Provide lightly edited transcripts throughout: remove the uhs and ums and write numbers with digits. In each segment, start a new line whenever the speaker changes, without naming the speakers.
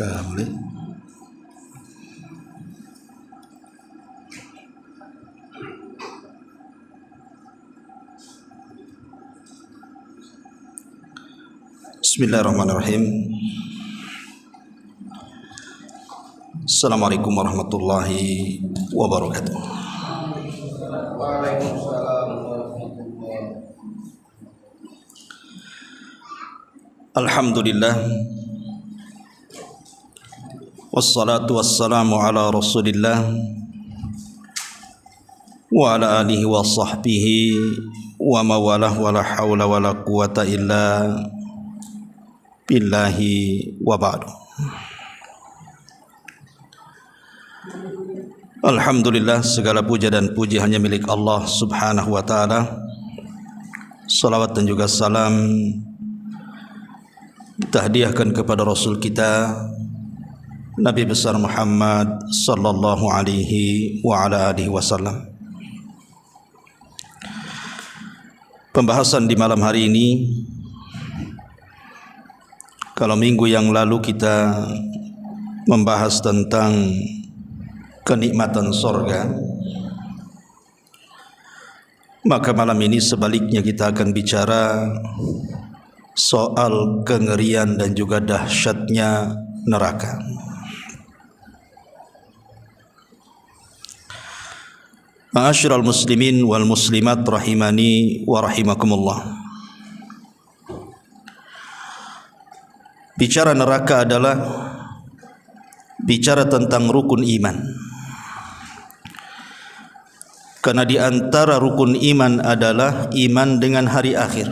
Dah boleh. Bismillahirrahmanirrahim. Assalamualaikum warahmatullahi wabarakatuh.
Waalaikumsalam warahmatullahi.
Alhamdulillah. Wassalatu wassalamu ala Rasulillah wa ala alihi wa sahbihi wa mawalah wa la hawla wa la quwata illa billahi wa ba'du. Alhamdulillah, segala puja dan puji hanya milik Allah subhanahu wa ta'ala. Salawat dan juga salam kita hadiahkan kepada Rasul kita Nabi besar Muhammad sallallahu alaihi wa ala alihi wasallam. Pembahasan di malam hari ini, kalau minggu yang lalu kita membahas tentang kenikmatan sorga, maka malam ini sebaliknya kita akan bicara soal kengerian dan juga dahsyatnya neraka. Ma'asyiral muslimin wal muslimat rahimani wa rahimakumullah. Bicara neraka adalah bicara tentang rukun iman. Karena di antara rukun iman adalah iman dengan hari akhir.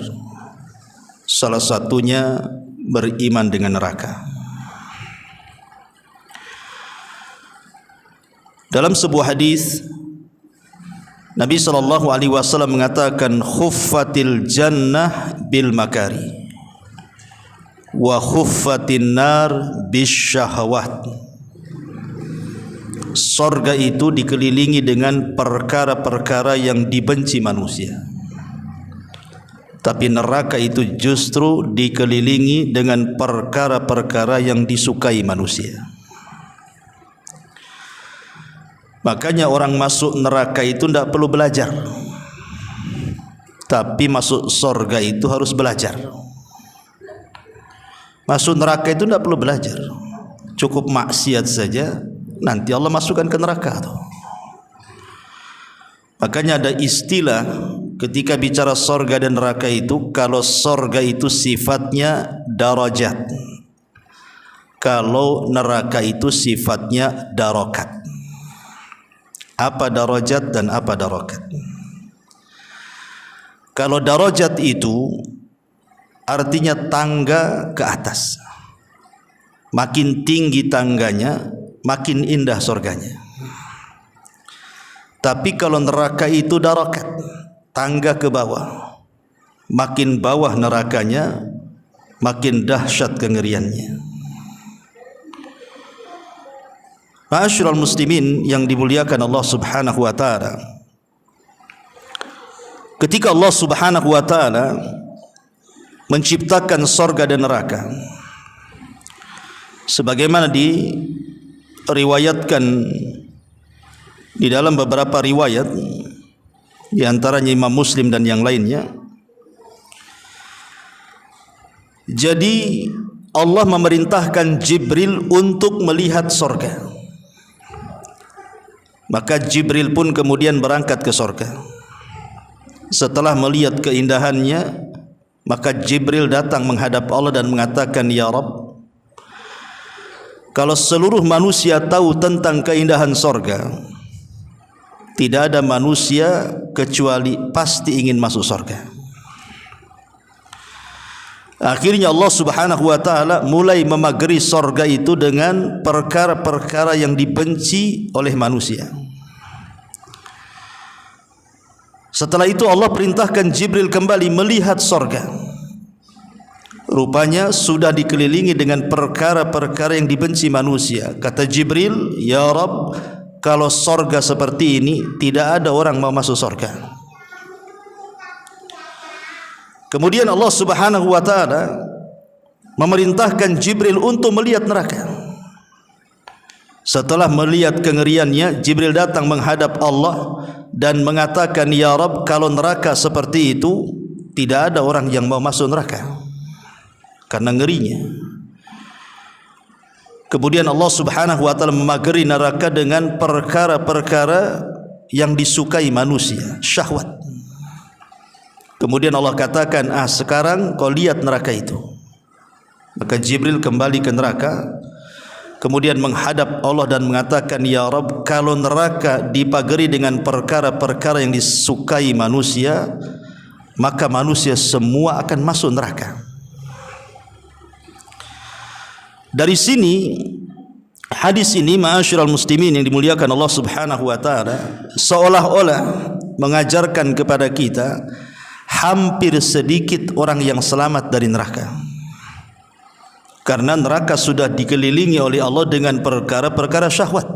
Salah satunya beriman dengan neraka. Dalam sebuah hadis Nabi SAW mengatakan khuffatil jannah bil makari wa khuffatin nar bis syahwat. Sorga itu dikelilingi dengan perkara-perkara yang dibenci manusia, tapi neraka itu justru dikelilingi dengan perkara-perkara yang disukai manusia. Makanya orang masuk neraka itu tidak perlu belajar, tapi masuk sorga itu harus belajar. Masuk neraka itu tidak perlu belajar, cukup maksiat saja, nanti Allah masukkan ke neraka. Makanya ada istilah ketika bicara sorga dan neraka itu, kalau sorga itu sifatnya darajat, kalau neraka itu sifatnya darokat. Apa darajat dan apa darokat? Kalau darajat itu artinya tangga ke atas, makin tinggi tangganya makin indah sorganya. Tapi kalau neraka itu darokat, tangga ke bawah, makin bawah nerakanya makin dahsyat kengeriannya. Ma'asyiral muslimin yang dimuliakan Allah subhanahu wa ta'ala, ketika Allah subhanahu wa ta'ala menciptakan sorga dan neraka, sebagaimana diriwayatkan di dalam beberapa riwayat, di antaranya Imam Muslim dan yang lainnya, jadi Allah memerintahkan Jibril untuk melihat sorga. Maka Jibril pun kemudian berangkat ke sorga. Setelah melihat keindahannya, maka Jibril datang menghadap Allah dan mengatakan, "Ya Rabb, kalau seluruh manusia tahu tentang keindahan sorga, tidak ada manusia kecuali pasti ingin masuk sorga." Akhirnya Allah subhanahu wa ta'ala mulai memagari sorga itu dengan perkara-perkara yang dibenci oleh manusia. Setelah itu Allah perintahkan Jibril kembali melihat sorga. Rupanya sudah dikelilingi dengan perkara-perkara yang dibenci manusia. Kata Jibril, "Ya Rabb, kalau sorga seperti ini tidak ada orang mau masuk sorga." Kemudian Allah subhanahu wa ta'ala memerintahkan Jibril untuk melihat neraka. Setelah melihat kengeriannya, Jibril datang menghadap Allah dan mengatakan, "Ya Rabb, kalau neraka seperti itu, tidak ada orang yang mau masuk neraka karena ngerinya." Kemudian Allah Subhanahu wa taala memagari neraka dengan perkara-perkara yang disukai manusia, syahwat. Kemudian Allah katakan, sekarang kau lihat neraka itu. Maka Jibril kembali ke neraka, kemudian menghadap Allah dan mengatakan, "Ya Rabb, kalau neraka dipagari dengan perkara-perkara yang disukai manusia, maka manusia semua akan masuk neraka." Dari sini hadis ini, ma'asyiral muslimin yang dimuliakan Allah Subhanahu wa taala, seolah-olah mengajarkan kepada kita hampir sedikit orang yang selamat dari neraka. Karena neraka sudah dikelilingi oleh Allah dengan perkara-perkara syahwat.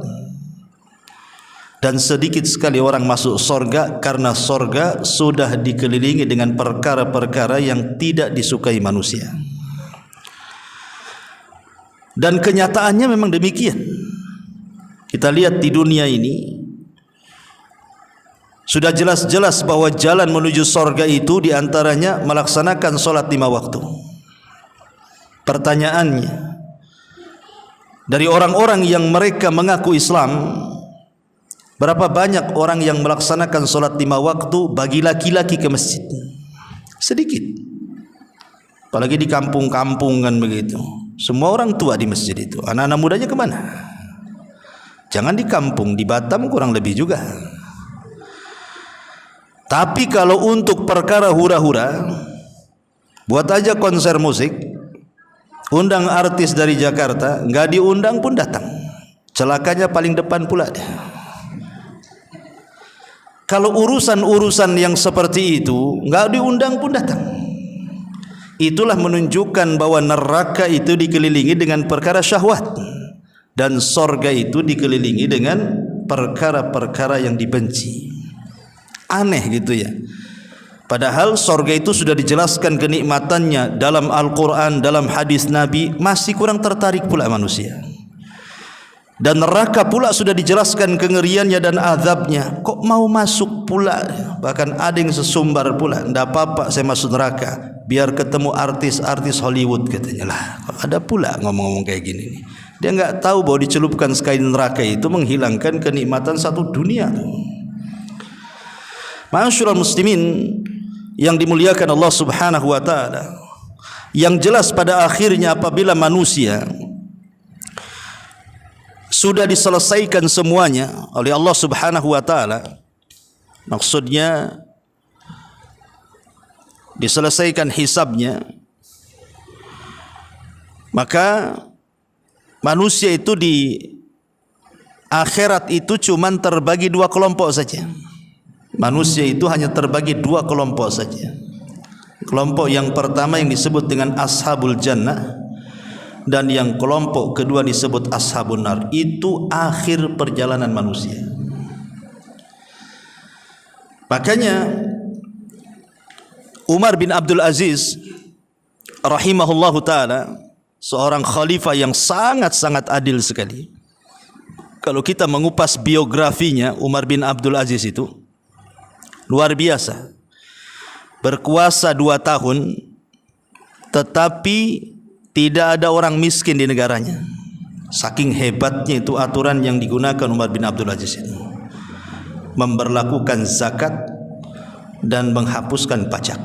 Dan sedikit sekali orang masuk sorga, karena sorga sudah dikelilingi dengan perkara-perkara yang tidak disukai manusia. Dan kenyataannya memang demikian. Kita lihat di dunia ini, sudah jelas-jelas bahwa jalan menuju sorga itu diantaranya melaksanakan sholat 5 waktu. Pertanyaannya, dari orang-orang yang mereka mengaku Islam, berapa banyak orang yang melaksanakan sholat 5 waktu bagi laki-laki ke masjid? Sedikit. Apalagi di kampung-kampung kan begitu. Semua orang tua di masjid itu. Anak-anak mudanya kemana? Jangan di kampung, di Batam kurang lebih juga. Tapi kalau untuk perkara hura-hura, buat aja konser musik, undang artis dari Jakarta, nggak diundang pun datang. Celakanya paling depan pula dia. Kalau urusan-urusan yang seperti itu nggak diundang pun datang. Itulah menunjukkan bahwa neraka itu dikelilingi dengan perkara syahwat dan sorga itu dikelilingi dengan perkara-perkara yang dibenci. Aneh gitu ya. Padahal sorga itu sudah dijelaskan kenikmatannya dalam Al-Quran, dalam hadis Nabi, masih kurang tertarik pula manusia. Dan neraka pula sudah dijelaskan kengeriannya dan azabnya, kok mau masuk pula? Bahkan ada yang sesumbar pula, "Nggak apa-apa saya masuk neraka, biar ketemu artis-artis Hollywood," katanya. Lah, ada pula ngomong-ngomong kayak gini nih. Dia nggak tahu bahwa dicelupkan sekali neraka itu menghilangkan kenikmatan satu dunia. Ma'asyiral muslimin yang dimuliakan Allah Subhanahu wa taala, yang jelas pada akhirnya apabila manusia sudah diselesaikan semuanya oleh Allah Subhanahu wa taala, maksudnya diselesaikan hisabnya, maka manusia itu di akhirat itu cuman terbagi 2 kelompok saja. Manusia itu hanya terbagi 2 kelompok saja. Kelompok yang pertama yang disebut dengan ashabul jannah, dan yang kelompok kedua disebut ashabun nar. Itu akhir perjalanan manusia. Makanya Umar bin Abdul Aziz rahimahullahu ta'ala, seorang khalifah yang sangat-sangat adil sekali. Kalau kita mengupas biografinya, Umar bin Abdul Aziz itu luar biasa. Berkuasa 2 tahun, tetapi tidak ada orang miskin di negaranya. Saking hebatnya itu aturan yang digunakan Umar bin Abdul Aziz itu. Memberlakukan zakat dan menghapuskan pajak.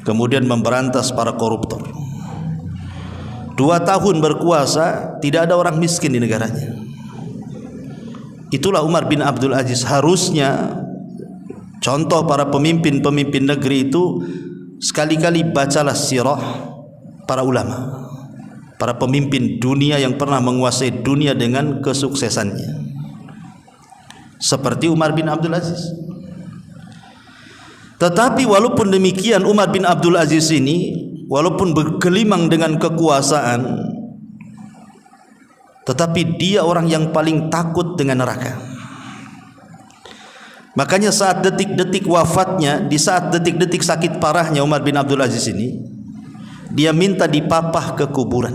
Kemudian memberantas para koruptor. 2 tahun berkuasa, tidak ada orang miskin di negaranya. Itulah Umar bin Abdul Aziz. Harusnya contoh para pemimpin-pemimpin negeri itu, sekali-kali bacalah sirah para ulama, para pemimpin dunia yang pernah menguasai dunia dengan kesuksesannya, seperti Umar bin Abdul Aziz. Tetapi walaupun demikian, Umar bin Abdul Aziz ini walaupun bergelimang dengan kekuasaan, tetapi dia orang yang paling takut dengan neraka. Makanya saat detik-detik wafatnya, di saat detik-detik sakit parahnya Umar bin Abdul Aziz ini, dia minta dipapah ke kuburan.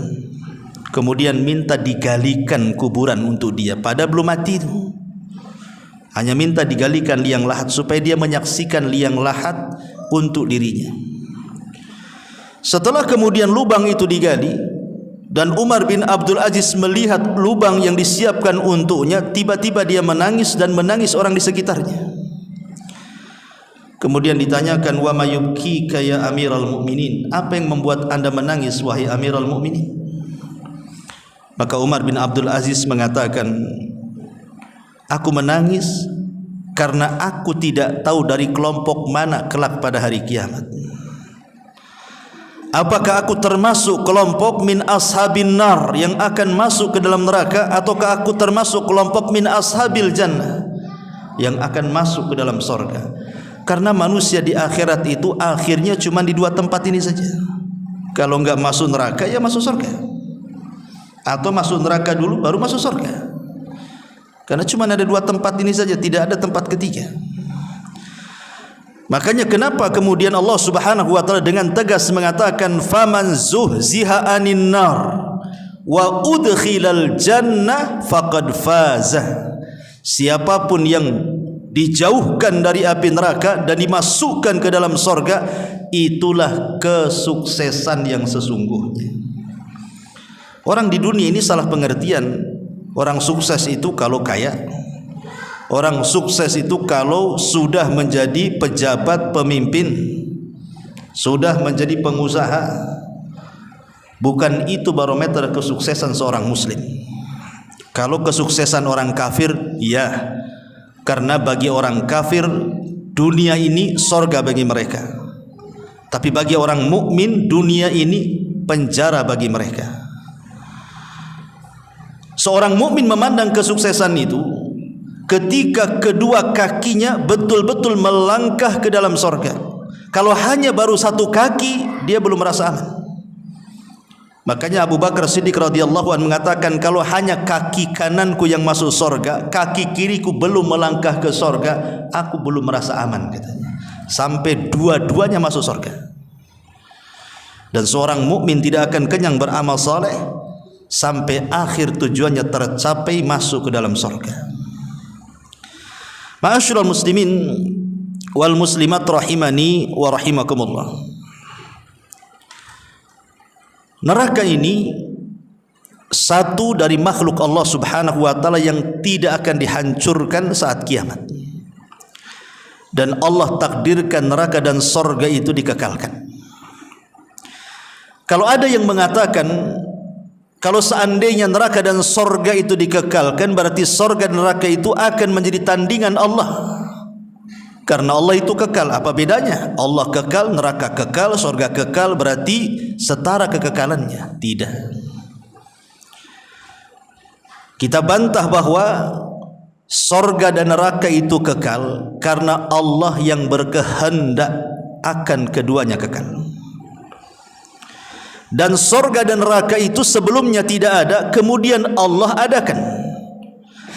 kemudian minta digalikan kuburan untuk dia, pada belum mati itu. Hanya minta digalikan liang lahat supaya dia menyaksikan liang lahat untuk dirinya. Setelah kemudian lubang itu digali dan Umar bin Abdul Aziz melihat lubang yang disiapkan untuknya, tiba-tiba dia menangis dan menangis orang di sekitarnya. Kemudian ditanyakan, wa mayubkika ya Amiral Mukminin, apa yang membuat anda menangis wahai Amiral Mukminin? Maka Umar bin Abdul Aziz mengatakan, aku menangis karena aku tidak tahu dari kelompok mana kelak pada hari kiamat. Apakah aku termasuk kelompok min ashabin nar yang akan masuk ke dalam neraka, ataukah aku termasuk kelompok min ashabil jannah yang akan masuk ke dalam surga? Karena manusia di akhirat itu akhirnya cuma di dua tempat ini saja. Kalau enggak masuk neraka ya masuk surga, atau masuk neraka dulu baru masuk surga. Karena cuma ada dua tempat ini saja, tidak ada tempat ketiga. Makanya kenapa kemudian Allah Subhanahu wa taala dengan tegas mengatakan, faman zuhziha anin nar wa udkhilal jannah faqad faza. Siapapun yang dijauhkan dari api neraka dan dimasukkan ke dalam surga, itulah kesuksesan yang sesungguhnya. Orang di dunia ini salah pengertian. Orang sukses itu kalau kaya, orang sukses itu kalau sudah menjadi pejabat pemimpin, sudah menjadi pengusaha. Bukan itu barometer kesuksesan seorang muslim. Kalau kesuksesan orang kafir, ya, karena bagi orang kafir dunia ini sorga bagi mereka. Tapi bagi orang mukmin dunia ini penjara bagi mereka. Seorang mukmin memandang kesuksesan itu ketika kedua kakinya betul-betul melangkah ke dalam surga. Kalau hanya baru satu kaki, dia belum merasa aman. Makanya Abu Bakar Siddiq radhiyallahu anhu mengatakan, kalau hanya kaki kananku yang masuk surga, kaki kiriku belum melangkah ke surga, aku belum merasa aman, katanya. Sampai dua-duanya masuk surga. Dan seorang mukmin tidak akan kenyang beramal saleh sampai akhir tujuannya tercapai, masuk ke dalam surga. Ma'asyiral muslimin wal muslimat rahimani wa rahimakumullah. Neraka ini satu dari makhluk Allah Subhanahu wa taala yang tidak akan dihancurkan saat kiamat. Dan Allah takdirkan neraka dan surga itu dikekalkan. Kalau ada yang mengatakan kalau seandainya neraka dan surga itu dikekalkan, berarti surga dan neraka itu akan menjadi tandingan Allah. Karena Allah itu kekal, apa bedanya? Allah kekal, neraka kekal, surga kekal, berarti setara kekekalannya? Tidak. Kita bantah bahwa surga dan neraka itu kekal karena Allah yang berkehendak akan keduanya kekal. Dan surga dan neraka itu sebelumnya tidak ada, kemudian Allah adakan.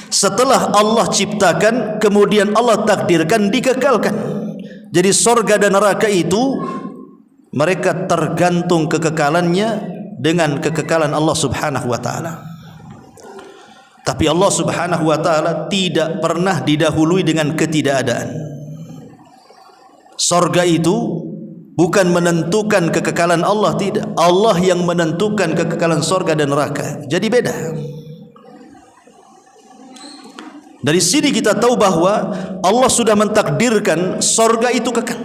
Setelah Allah ciptakan, kemudian Allah takdirkan, dikekalkan. Jadi surga dan neraka itu mereka tergantung kekekalannya dengan kekekalan Allah Subhanahu wa taala. Tapi Allah Subhanahu wa taala tidak pernah didahului dengan ketidakadaan. Surga itu bukan menentukan kekekalan Allah, tidak. Allah yang menentukan kekekalan surga dan neraka. Jadi beda. Dari sini kita tahu bahwa Allah sudah mentakdirkan surga itu kekal.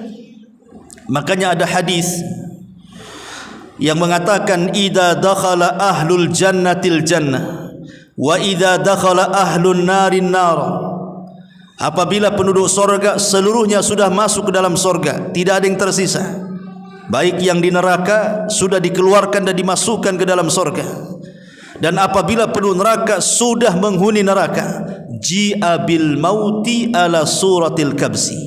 Makanya ada hadis yang mengatakan, idza dakhala ahlul jannatil jannah wa idza dakhala ahlun narin nar. Apabila penduduk surga seluruhnya sudah masuk ke dalam surga, tidak ada yang tersisa. Baik yang di neraka sudah dikeluarkan dan dimasukkan ke dalam surga. Dan apabila penduduk neraka sudah menghuni neraka, ji'a bil mauti ala suratil kabsi,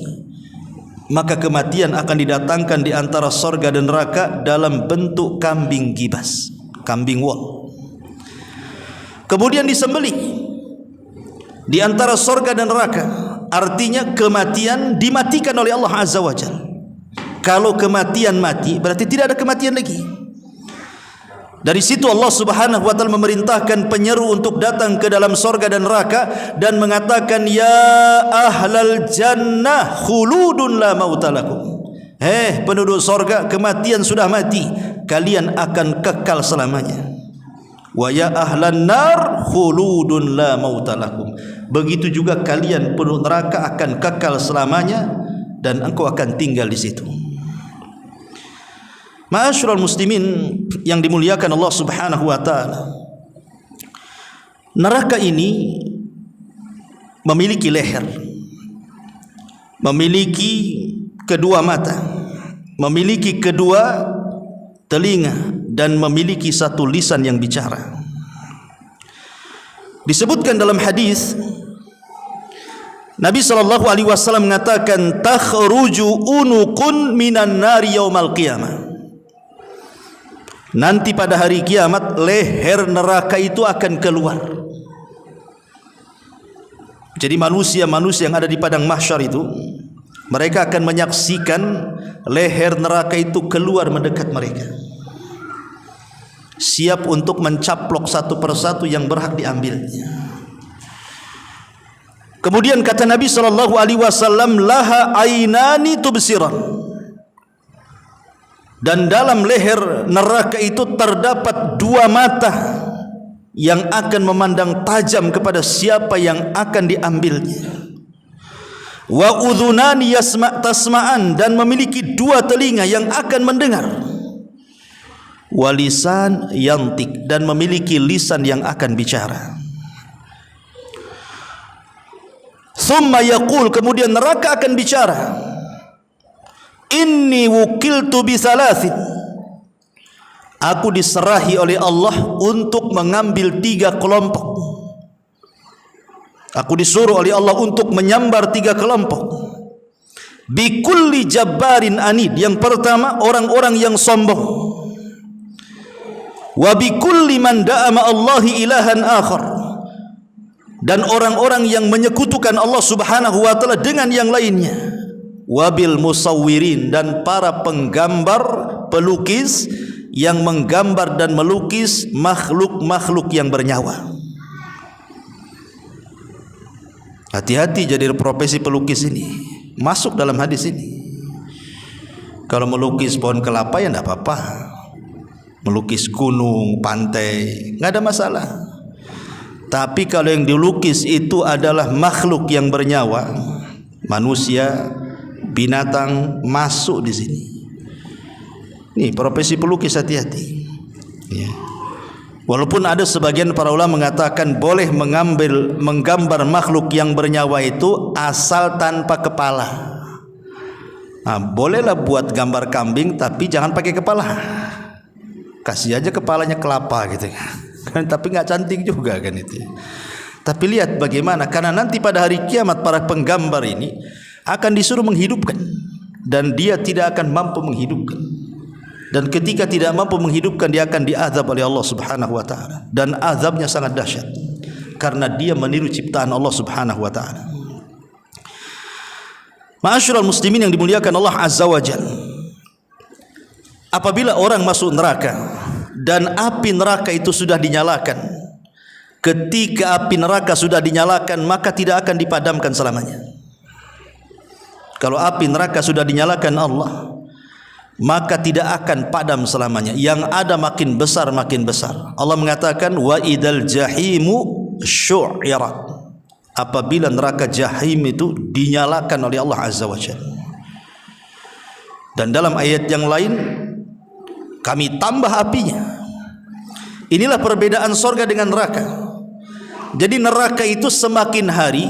maka kematian akan didatangkan di antara surga dan neraka dalam bentuk kambing gibas, kambing wol. Kemudian disembelih di antara surga dan neraka. Artinya kematian dimatikan oleh Allah Azza wa Jalla. Kalau kematian mati, berarti tidak ada kematian lagi. Dari situ Allah Subhanahu wa taala memerintahkan penyeru untuk datang ke dalam sorga dan neraka dan mengatakan, ya ahlal jannah khuludun la mautalakum. Penduduk sorga, kematian sudah mati, kalian akan kekal selamanya. Wa ya ahlan nar khuludun la mautalakum. Begitu juga kalian penduduk neraka akan kekal selamanya dan engkau akan tinggal di situ. Ma'asyiral muslimin yang dimuliakan Allah Subhanahu wa taala, neraka ini memiliki leher, memiliki kedua mata, memiliki kedua telinga, dan memiliki satu lisan yang bicara. Disebutkan dalam hadis, Nabi SAW mengatakan, takhruju unuqun minan nari yaumal qiyamah. Nanti pada hari kiamat leher neraka itu akan keluar. Jadi manusia-manusia yang ada di padang mahsyar itu, mereka akan menyaksikan leher neraka itu keluar mendekat mereka, siap untuk mencaplok satu persatu yang berhak diambilnya. Kemudian kata Nabi SAW, laha ainani tubsiran. Dan dalam leher neraka itu terdapat dua mata yang akan memandang tajam kepada siapa yang akan diambilnya. Wa udhunani tasma'an, dan memiliki dua telinga yang akan mendengar. Wa lisan yantik, dan memiliki lisan yang akan bicara. Thumma yaqul, kemudian neraka akan bicara, inni wukiltu bisalathin, aku diserahi oleh Allah untuk mengambil 3 kelompok. Aku disuruh oleh Allah untuk menyambar 3 kelompok. Bikulli jabbarin anid, yang pertama orang-orang yang sombong. Wa bikulli man da'ama Allahi ilahan akhar, dan orang-orang yang menyekutukan Allah Subhanahu wa taala dengan yang lainnya. Wabil musawwirin, dan para penggambar, pelukis yang menggambar dan melukis makhluk-makhluk yang bernyawa. Hati-hati jadi profesi pelukis ini, masuk dalam hadis ini. Kalau melukis pohon kelapa ya tidak apa-apa, melukis gunung, pantai, nggak ada masalah. Tapi kalau yang dilukis itu adalah makhluk yang bernyawa, manusia, binatang, masuk di sini. Nih profesi pelukis, hati-hati. Ya. Walaupun ada sebagian para ulama mengatakan boleh menggambar makhluk yang bernyawa itu asal tanpa kepala. Nah, bolehlah buat gambar kambing tapi jangan pakai kepala. Kasih aja kepalanya kelapa gitu kan, tapi nggak cantik juga kan itu. Tapi lihat bagaimana, karena nanti pada hari kiamat para penggambar ini akan disuruh menghidupkan, dan dia tidak akan mampu menghidupkan. Dan ketika tidak mampu menghidupkan, dia akan diazab oleh Allah Subhanahu wa taala, dan azabnya sangat dahsyat karena dia meniru ciptaan Allah Subhanahu wa taala. Ma'asyiral muslimin yang dimuliakan Allah Azza wa Jalla, apabila orang masuk neraka dan api neraka itu sudah dinyalakan, ketika api neraka sudah dinyalakan maka tidak akan dipadamkan selamanya. Kalau api neraka sudah dinyalakan Allah, maka tidak akan padam selamanya. Yang ada makin besar makin besar. Allah mengatakan, wa idal jahimu syu'irat, apabila neraka jahim itu dinyalakan oleh Allah Azza wa Jalla. Dan dalam ayat yang lain, kami tambah apinya. Inilah perbedaan sorga dengan neraka. Jadi neraka itu semakin hari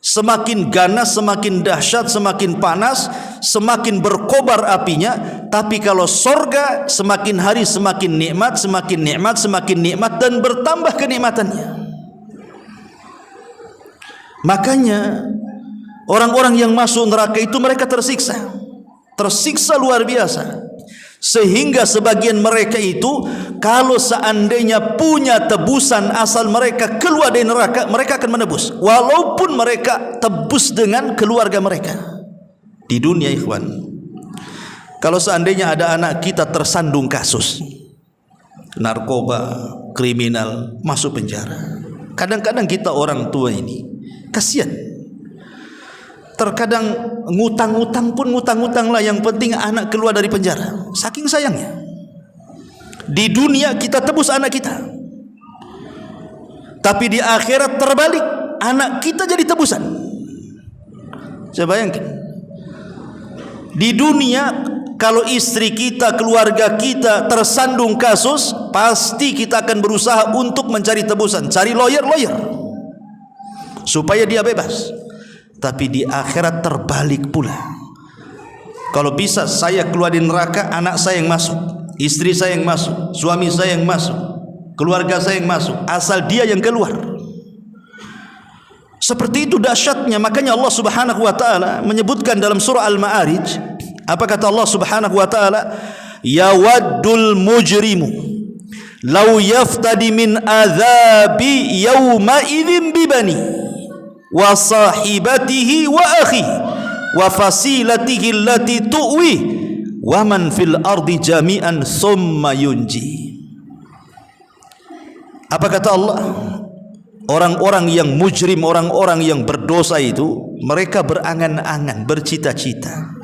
semakin ganas, semakin dahsyat, semakin panas, semakin berkobar apinya. Tapi kalau sorga semakin hari semakin nikmat, semakin nikmat, semakin nikmat, dan bertambah kenikmatannya. Makanya orang-orang yang masuk neraka itu mereka tersiksa luar biasa, sehingga sebagian mereka itu kalau seandainya punya tebusan asal mereka keluar dari neraka, mereka akan menebus, walaupun mereka tebus dengan keluarga mereka di dunia. Ikhwan, kalau seandainya ada anak kita tersandung kasus, narkoba, kriminal, masuk penjara. Kadang-kadang kita orang tua ini kasihan. Terkadang ngutang-ngutang pun ngutang-ngutang lah, yang penting anak keluar dari penjara. Saking sayangnya. Di dunia kita tebus anak kita, tapi di akhirat terbalik, anak kita jadi tebusan. Saya bayangkan, di dunia kalau istri kita, keluarga kita tersandung kasus, pasti kita akan berusaha untuk mencari tebusan, cari lawyer supaya dia bebas. Tapi di akhirat terbalik pula. Kalau bisa saya keluar di neraka, anak saya yang masuk, istri saya yang masuk, suami saya yang masuk, keluarga saya yang masuk, asal dia yang keluar. Seperti itu dahsyatnya. Makanya Allah Subhanahu wa taala menyebutkan dalam surah Al-Ma'arij, apa kata Allah Subhanahu wa taala? Yawaddul mujrimu law yaftadi min adzabi yawma idzin bibani wa sahibatihi wa akhi wa fasilatihi allati tuwi wa man fil ardi jami'an thumma yunji. Apa kata Allah? Orang-orang yang mujrim, orang-orang yang berdosa itu, mereka berangan-angan, bercita-cita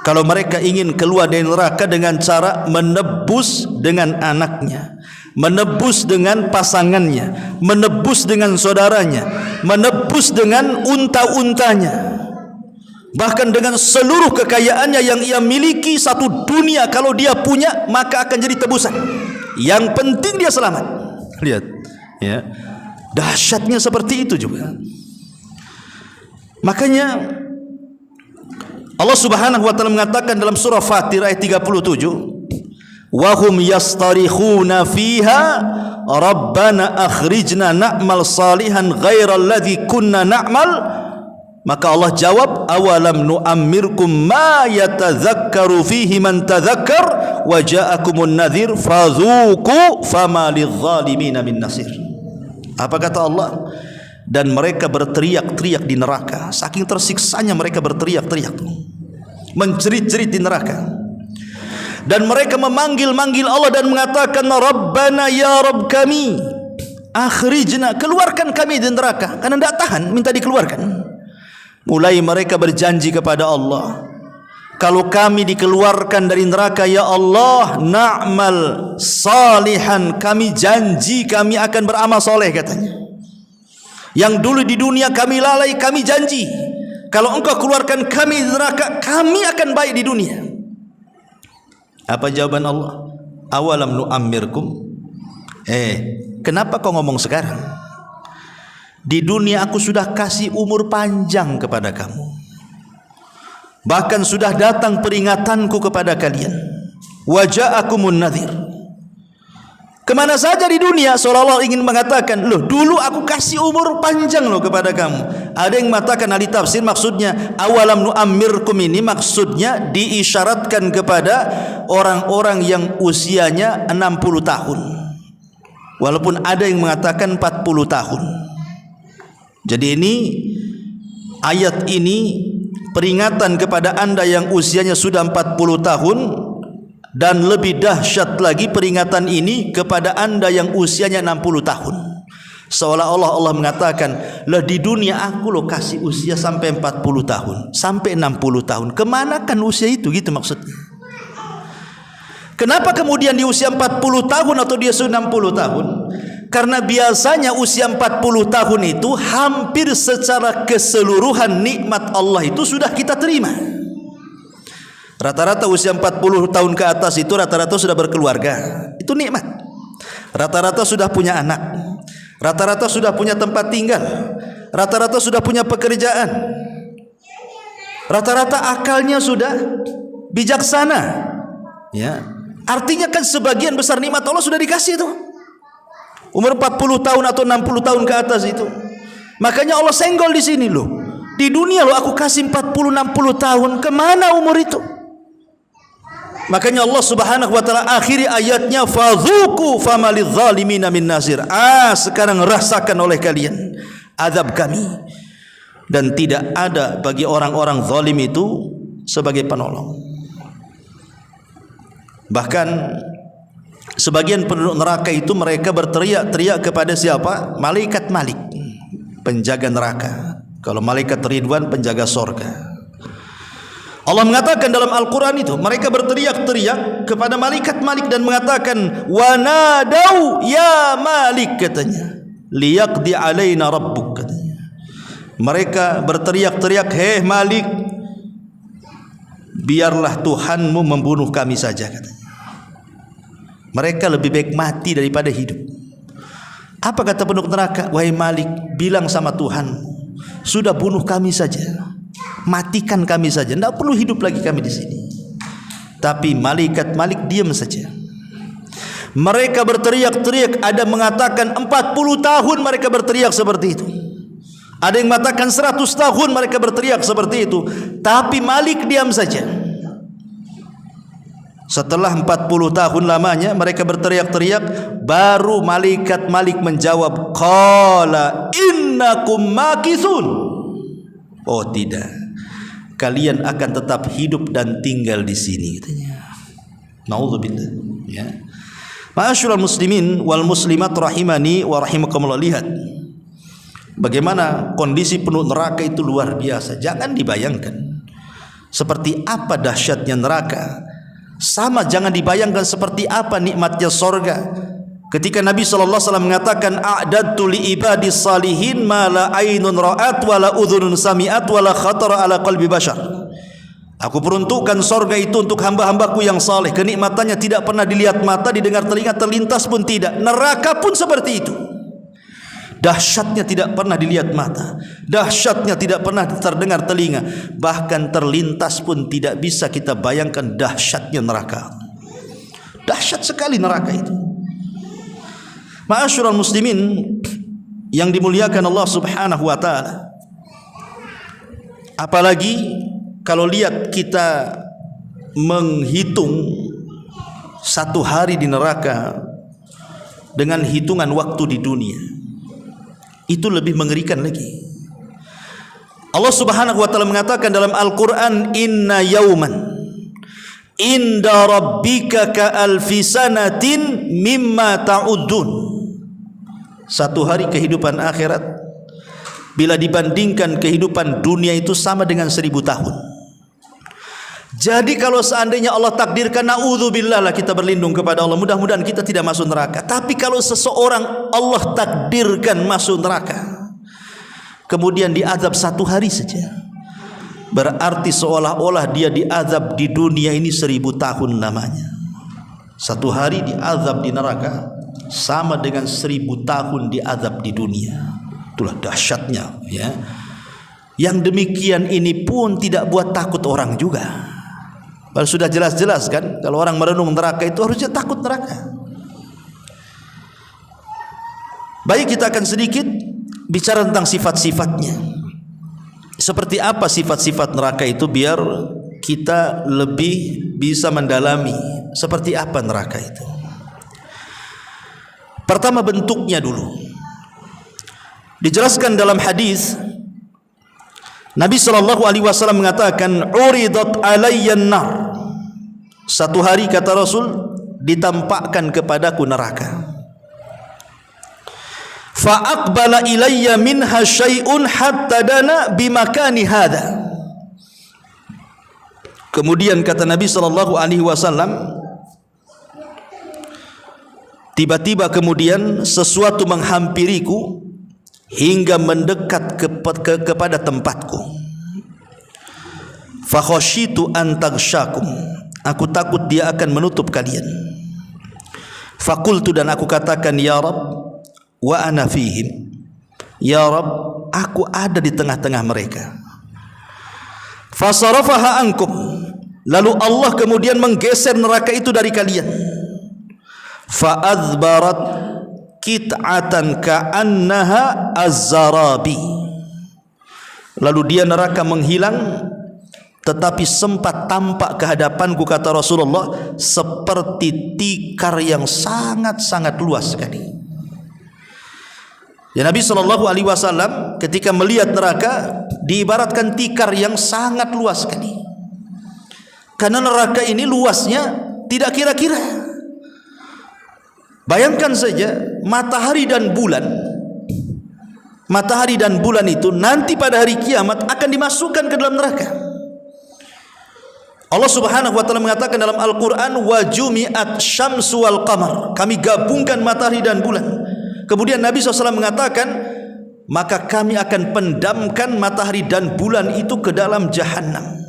kalau mereka ingin keluar dari neraka dengan cara menebus dengan anaknya, menebus dengan pasangannya, menebus dengan saudaranya, menebus dengan unta-untanya, bahkan dengan seluruh kekayaannya yang ia miliki. Satu dunia kalau dia punya, maka akan jadi tebusan. Yang penting dia selamat. Lihat, ya, dahsyatnya seperti itu juga. Makanya Allah Subhanahu wa taala mengatakan dalam surah Fatir ayat 37, wa hum yastarikhuna fiha rabbana akhrijna na'mal salihan ghairal ladzi kunna na'mal. Maka Allah jawab, awalam nu'ammirkum ma yatadzakkaru fihi man tadzakkar wa ja'akumun nadhir fadzuqu fama lidh-dhalimin min nasir. Apa kata Allah? Dan mereka berteriak-teriak di neraka, saking tersiksanya mereka berteriak-teriak, menjerit-jerit di neraka. Dan mereka memanggil-manggil Allah dan mengatakan, Rabbana ya Rabb kami, akhrijna, keluarkan kami dari neraka, karena tidak tahan, minta dikeluarkan. Mulai mereka berjanji kepada Allah, kalau kami dikeluarkan dari neraka, ya Allah, na'mal salihan, kami janji kami akan beramal soleh katanya. Yang dulu di dunia kami lalai, kami janji kalau engkau keluarkan kami dari neraka, kami akan baik di dunia. Apa jawaban Allah? Awalam nu'ammirkum, kenapa kau ngomong sekarang? Di dunia aku sudah kasih umur panjang kepada kamu, bahkan sudah datang peringatanku kepada kalian. Wa ja'akumun nadhir. Kemana saja di dunia seolah-olah ingin mengatakan, loh dulu aku kasih umur panjang loh kepada kamu. Ada yang mengatakan ahli tafsir, maksudnya awalam nu'ammirkum ini maksudnya diisyaratkan kepada orang-orang yang usianya 60 tahun. Walaupun ada yang mengatakan 40 tahun. Jadi ini ayat ini peringatan kepada anda yang usianya sudah 40 tahun. Dan lebih dahsyat lagi peringatan ini kepada anda yang usianya 60 tahun. Seolah-olah Allah mengatakan, lah di dunia aku loh kasih usia sampai 40 tahun, sampai 60 tahun. Kemanakan usia itu, gitu maksudnya. Kenapa kemudian di usia 40 tahun atau dia sudah 60 tahun? Karena biasanya usia 40 tahun itu hampir secara keseluruhan nikmat Allah itu sudah kita terima. Rata-rata usia 40 tahun ke atas itu rata-rata sudah berkeluarga. Itu nikmat. Rata-rata sudah punya anak. Rata-rata sudah punya tempat tinggal. Rata-rata sudah punya pekerjaan. Rata-rata akalnya sudah bijaksana. Ya. Artinya kan sebagian besar nikmat Allah sudah dikasih itu. Umur 40 tahun atau 60 tahun ke atas itu. Makanya Allah senggol di sini loh. Di dunia loh aku kasih 40 60 tahun, kemana umur itu? Makanya Allah Subhanahu wa taala akhiri ayatnya, fadzuqu famalidz zalimin min nasir. Sekarang rasakan oleh kalian azab kami, dan tidak ada bagi orang-orang zalim itu sebagai penolong. Bahkan sebagian penduduk neraka itu mereka berteriak-teriak kepada siapa? Malaikat Malik, penjaga neraka. Kalau malaikat Ridwan, penjaga sorga. Allah mengatakan dalam Al-Quran itu, mereka berteriak-teriak kepada malaikat Malik dan mengatakan, wanadau ya Malik, katanya, liyaqdi alaina rabbuk, katanya. Mereka berteriak-teriak, hei Malik, biarlah Tuhanmu membunuh kami saja, katanya. Mereka lebih baik mati daripada hidup. Apa kata penduduk neraka? Wahai Malik, bilang sama Tuhan, sudah bunuh kami saja, matikan kami saja, tidak perlu hidup lagi kami di sini. Tapi malaikat Malik diam saja. Mereka berteriak-teriak, ada mengatakan 40 tahun mereka berteriak seperti itu. Ada yang mengatakan 100 tahun mereka berteriak seperti itu. Tapi Malik diam saja. Setelah 40 tahun lamanya mereka berteriak-teriak, baru malaikat Malik menjawab, qala innakum makithun. Oh tidak, kalian akan tetap hidup dan tinggal di sini, katanya. Nauzubillah, ya. Ma'asyiral muslimin wal muslimat rahimani wa rahimakumullah, lihat bagaimana kondisi penduduk neraka itu luar biasa. Jangan dibayangkan seperti apa dahsyatnya neraka. Sama jangan dibayangkan seperti apa nikmatnya sorga. Ketika Nabi SAW mengatakan, a'dadtu li ibadis salihin ma la ainun ra'at wa la udhunun sami'at wa la khatara ala qalbi bashar. Aku peruntukkan sorga itu untuk hamba-hambaku yang saleh. Kenikmatannya tidak pernah dilihat mata, didengar telinga, terlintas pun tidak. Neraka pun seperti itu. Dahsyatnya tidak pernah dilihat mata, dahsyatnya tidak pernah terdengar telinga, bahkan terlintas pun tidak bisa kita bayangkan dahsyatnya neraka. Dahsyat sekali neraka itu. Ma'asyiral muslimin yang dimuliakan Allah Subhanahu wa taala. Apalagi kalau lihat kita menghitung satu hari di neraka dengan hitungan waktu di dunia, itu lebih mengerikan lagi. Allah Subhanahu wa taala mengatakan dalam Al-Qur'an, inna yauman inda rabbika ka alfi sanatin mimma ta'uddun. Satu hari kehidupan akhirat bila dibandingkan kehidupan dunia itu sama dengan 1000 tahun. Jadi kalau seandainya Allah takdirkan, na'udzubillah lah, kita berlindung kepada Allah, mudah-mudahan kita tidak masuk neraka. Tapi kalau seseorang Allah takdirkan masuk neraka, kemudian diazab satu hari saja, berarti seolah-olah dia diazab di dunia ini 1000 tahun lamanya. Satu hari diazab di neraka sama dengan 1000 tahun diazab di dunia. Itulah dahsyatnya, ya. Yang demikian ini pun tidak buat takut orang juga. Kalau sudah jelas-jelas kan, kalau orang merenung neraka itu harusnya takut neraka. Baik, kita akan sedikit bicara tentang sifat-sifatnya. Seperti apa sifat-sifat neraka itu, biar kita lebih bisa mendalami seperti apa neraka itu. Pertama, bentuknya dulu. Dijelaskan dalam hadis, Nabi SAW mengatakan, uridat alayyan nar. Satu hari, kata Rasul, ditampakkan kepadaku neraka. Fa aqbala ilayya minha syai'un hatta dana bimakani hadha. Kemudian kata Nabi SAW, tiba-tiba kemudian sesuatu menghampiriku hingga mendekat kepada tempatku. Fa khasyitu an taghsyakum. Aku takut dia akan menutup kalian. Fakultu, dan aku katakan, ya Rabb, wa ana fihim. Ya Rabb, aku ada di tengah-tengah mereka. Fasarafaha ankum. Lalu Allah kemudian menggeser neraka itu dari kalian. Fa'adbarat kit'atan ka'annaha az-zarabi. Lalu dia neraka menghilang, tetapi sempat tampak kehadapanku, kata Rasulullah, seperti tikar yang sangat-sangat luas sekali. Ya, Nabi SAW ketika melihat neraka diibaratkan tikar yang sangat luas sekali. Karena neraka ini luasnya tidak kira-kira. Bayangkan saja matahari dan bulan. Matahari dan bulan itu nanti pada hari kiamat akan dimasukkan ke dalam neraka. Allah Subhanahu wa taala mengatakan dalam Al-Qur'an, wa jumi'at syamsu wal qamar. Kami gabungkan matahari dan bulan. Kemudian Nabi SAW mengatakan, maka kami akan pendamkan matahari dan bulan itu ke dalam jahanam.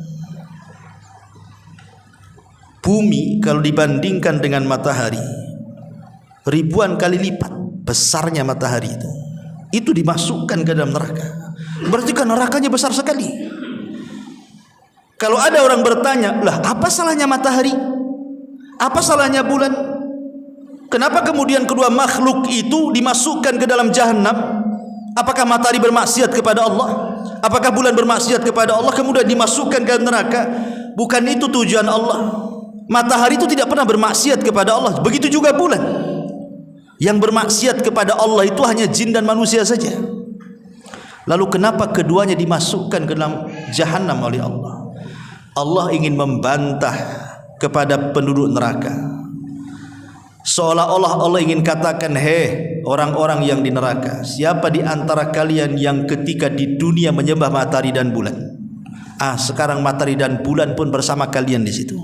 Bumi kalau dibandingkan dengan matahari ribuan kali lipat besarnya matahari itu dimasukkan ke dalam neraka. Berarti kan nerakanya besar sekali. Kalau ada orang bertanya, lah apa salahnya matahari? Apa salahnya bulan? Kenapa kemudian kedua makhluk itu dimasukkan ke dalam jahanam? Apakah matahari bermaksiat kepada Allah? Apakah bulan bermaksiat kepada Allah kemudian dimasukkan ke dalam neraka? Bukan itu tujuan Allah. Matahari itu tidak pernah bermaksiat kepada Allah. Begitu juga bulan. Yang bermaksiat kepada Allah itu hanya jin dan manusia saja. Lalu kenapa keduanya dimasukkan ke dalam jahanam oleh Allah? Allah ingin membantah kepada penduduk neraka. Seolah-olah Allah ingin katakan, hei orang-orang yang di neraka, siapa di antara kalian yang ketika di dunia menyembah matahari dan bulan? Sekarang matahari dan bulan pun bersama kalian di situ.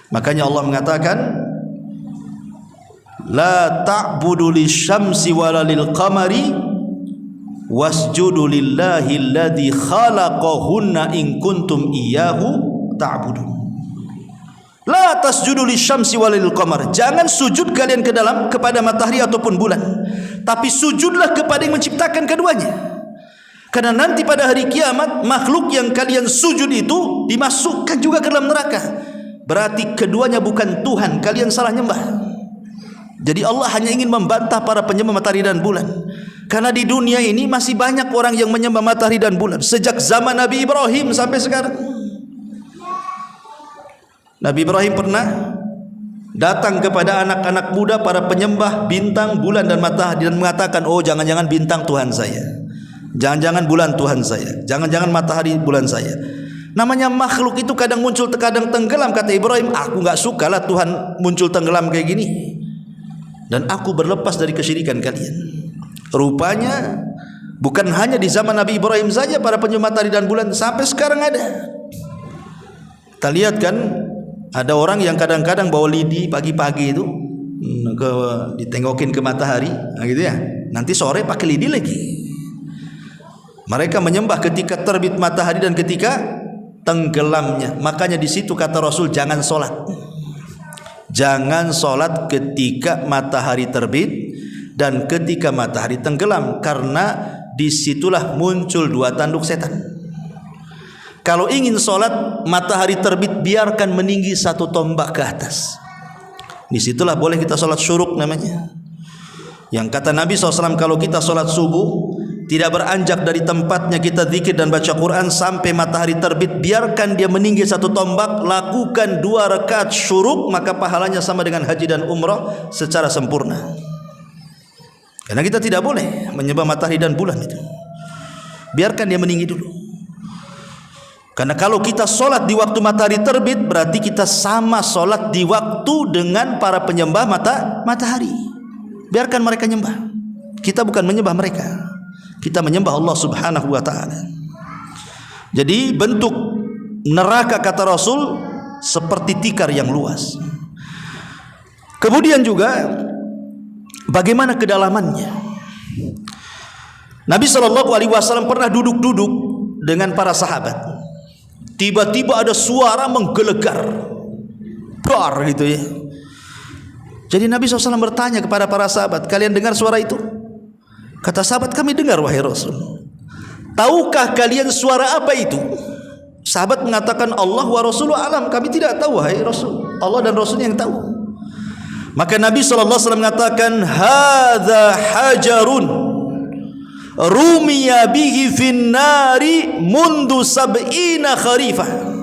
Makanya Allah mengatakan, la ta'budu lisyamsi wala lil qamari wasjudu lillahi alladhi khalaqahunna in kuntum iyyahu ta'budun. La tasjudu lisyamsi wala lil qamar. Jangan sujud kalian kepada matahari ataupun bulan, tapi sujudlah kepada yang menciptakan keduanya. Karena nanti pada hari kiamat makhluk yang kalian sujud itu dimasukkan juga ke dalam neraka. Berarti keduanya bukan Tuhan, kalian salah nyembah. Jadi Allah hanya ingin membantah para penyembah matahari dan bulan. Karena di dunia ini masih banyak orang yang menyembah matahari dan bulan. Sejak zaman Nabi Ibrahim sampai sekarang. Nabi Ibrahim pernah datang kepada anak-anak muda para penyembah bintang, bulan dan matahari dan mengatakan, oh jangan-jangan bintang Tuhan saya, jangan-jangan bulan Tuhan saya, jangan-jangan matahari bulan saya. Namanya makhluk itu kadang muncul kadang tenggelam. Kata Ibrahim, aku gak suka lah Tuhan muncul tenggelam kayak gini, dan aku berlepas dari kesyirikan kalian. Rupanya bukan hanya di zaman Nabi Ibrahim saja para penyembah matahari dan bulan, sampai sekarang ada. Kita lihat kan, ada orang yang kadang-kadang bawa lidi pagi-pagi itu ditengokin ke matahari, gitu ya. Nanti sore pakai lidi lagi. Mereka menyembah ketika terbit matahari dan ketika tenggelamnya. Makanya di situ kata Rasul, jangan sholat. Jangan sholat ketika matahari terbit dan ketika matahari tenggelam, karena disitulah muncul dua tanduk setan. Kalau ingin sholat matahari terbit, biarkan meninggi satu tombak ke atas. Disitulah boleh kita sholat syuruk namanya. Yang kata Nabi SAW, kalau kita sholat subuh tidak beranjak dari tempatnya, kita zikir dan baca Quran sampai matahari terbit, biarkan dia meninggi satu tombak, lakukan 2 rakaat syuruk, maka pahalanya sama dengan haji dan umrah secara sempurna. Karena kita tidak boleh menyembah matahari dan bulan itu. Biarkan dia meninggi dulu. Karena kalau kita sholat di waktu matahari terbit, berarti kita sama sholat di waktu dengan para penyembah matahari. Biarkan mereka nyembah. Kita bukan menyembah mereka, kita menyembah Allah Subhanahu wa ta'ala. Jadi bentuk neraka kata Rasul seperti tikar yang luas. Kemudian juga bagaimana kedalamannya. Nabi SAW pernah duduk-duduk dengan para sahabat. Tiba-tiba ada suara menggelegar, dar gitu ya. Jadi Nabi SAW bertanya kepada para sahabat, kalian dengar suara itu? Kata sahabat, kami dengar wahai Rasul. Tahukah kalian suara apa itu? Sahabat mengatakan, Allah wa Rasuluh alam, kami tidak tahu wahai Rasul, Allah dan Rasul yang tahu. Maka Nabi SAW mengatakan, hadza hajarun rumiya bihi fin nari mundu sab'ina kharifah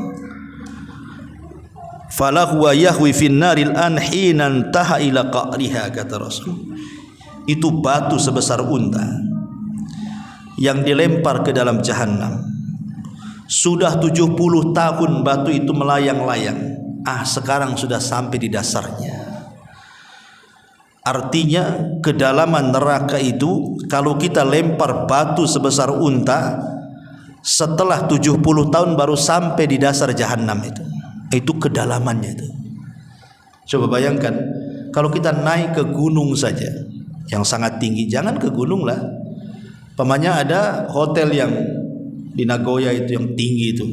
falahu yahwi fin naril an hinan taha ila qa'riha, kata Rasul. Itu batu sebesar unta yang dilempar ke dalam jahanam. Sudah 70 tahun batu itu melayang-layang. Sekarang sudah sampai di dasarnya. Artinya kedalaman neraka itu kalau kita lempar batu sebesar unta, setelah 70 tahun baru sampai di dasar jahanam itu. Itu kedalamannya itu. Coba bayangkan kalau kita naik ke gunung saja yang sangat tinggi, jangan ke gunung lah. Pamannya ada hotel yang di Nagoya itu yang tinggi itu.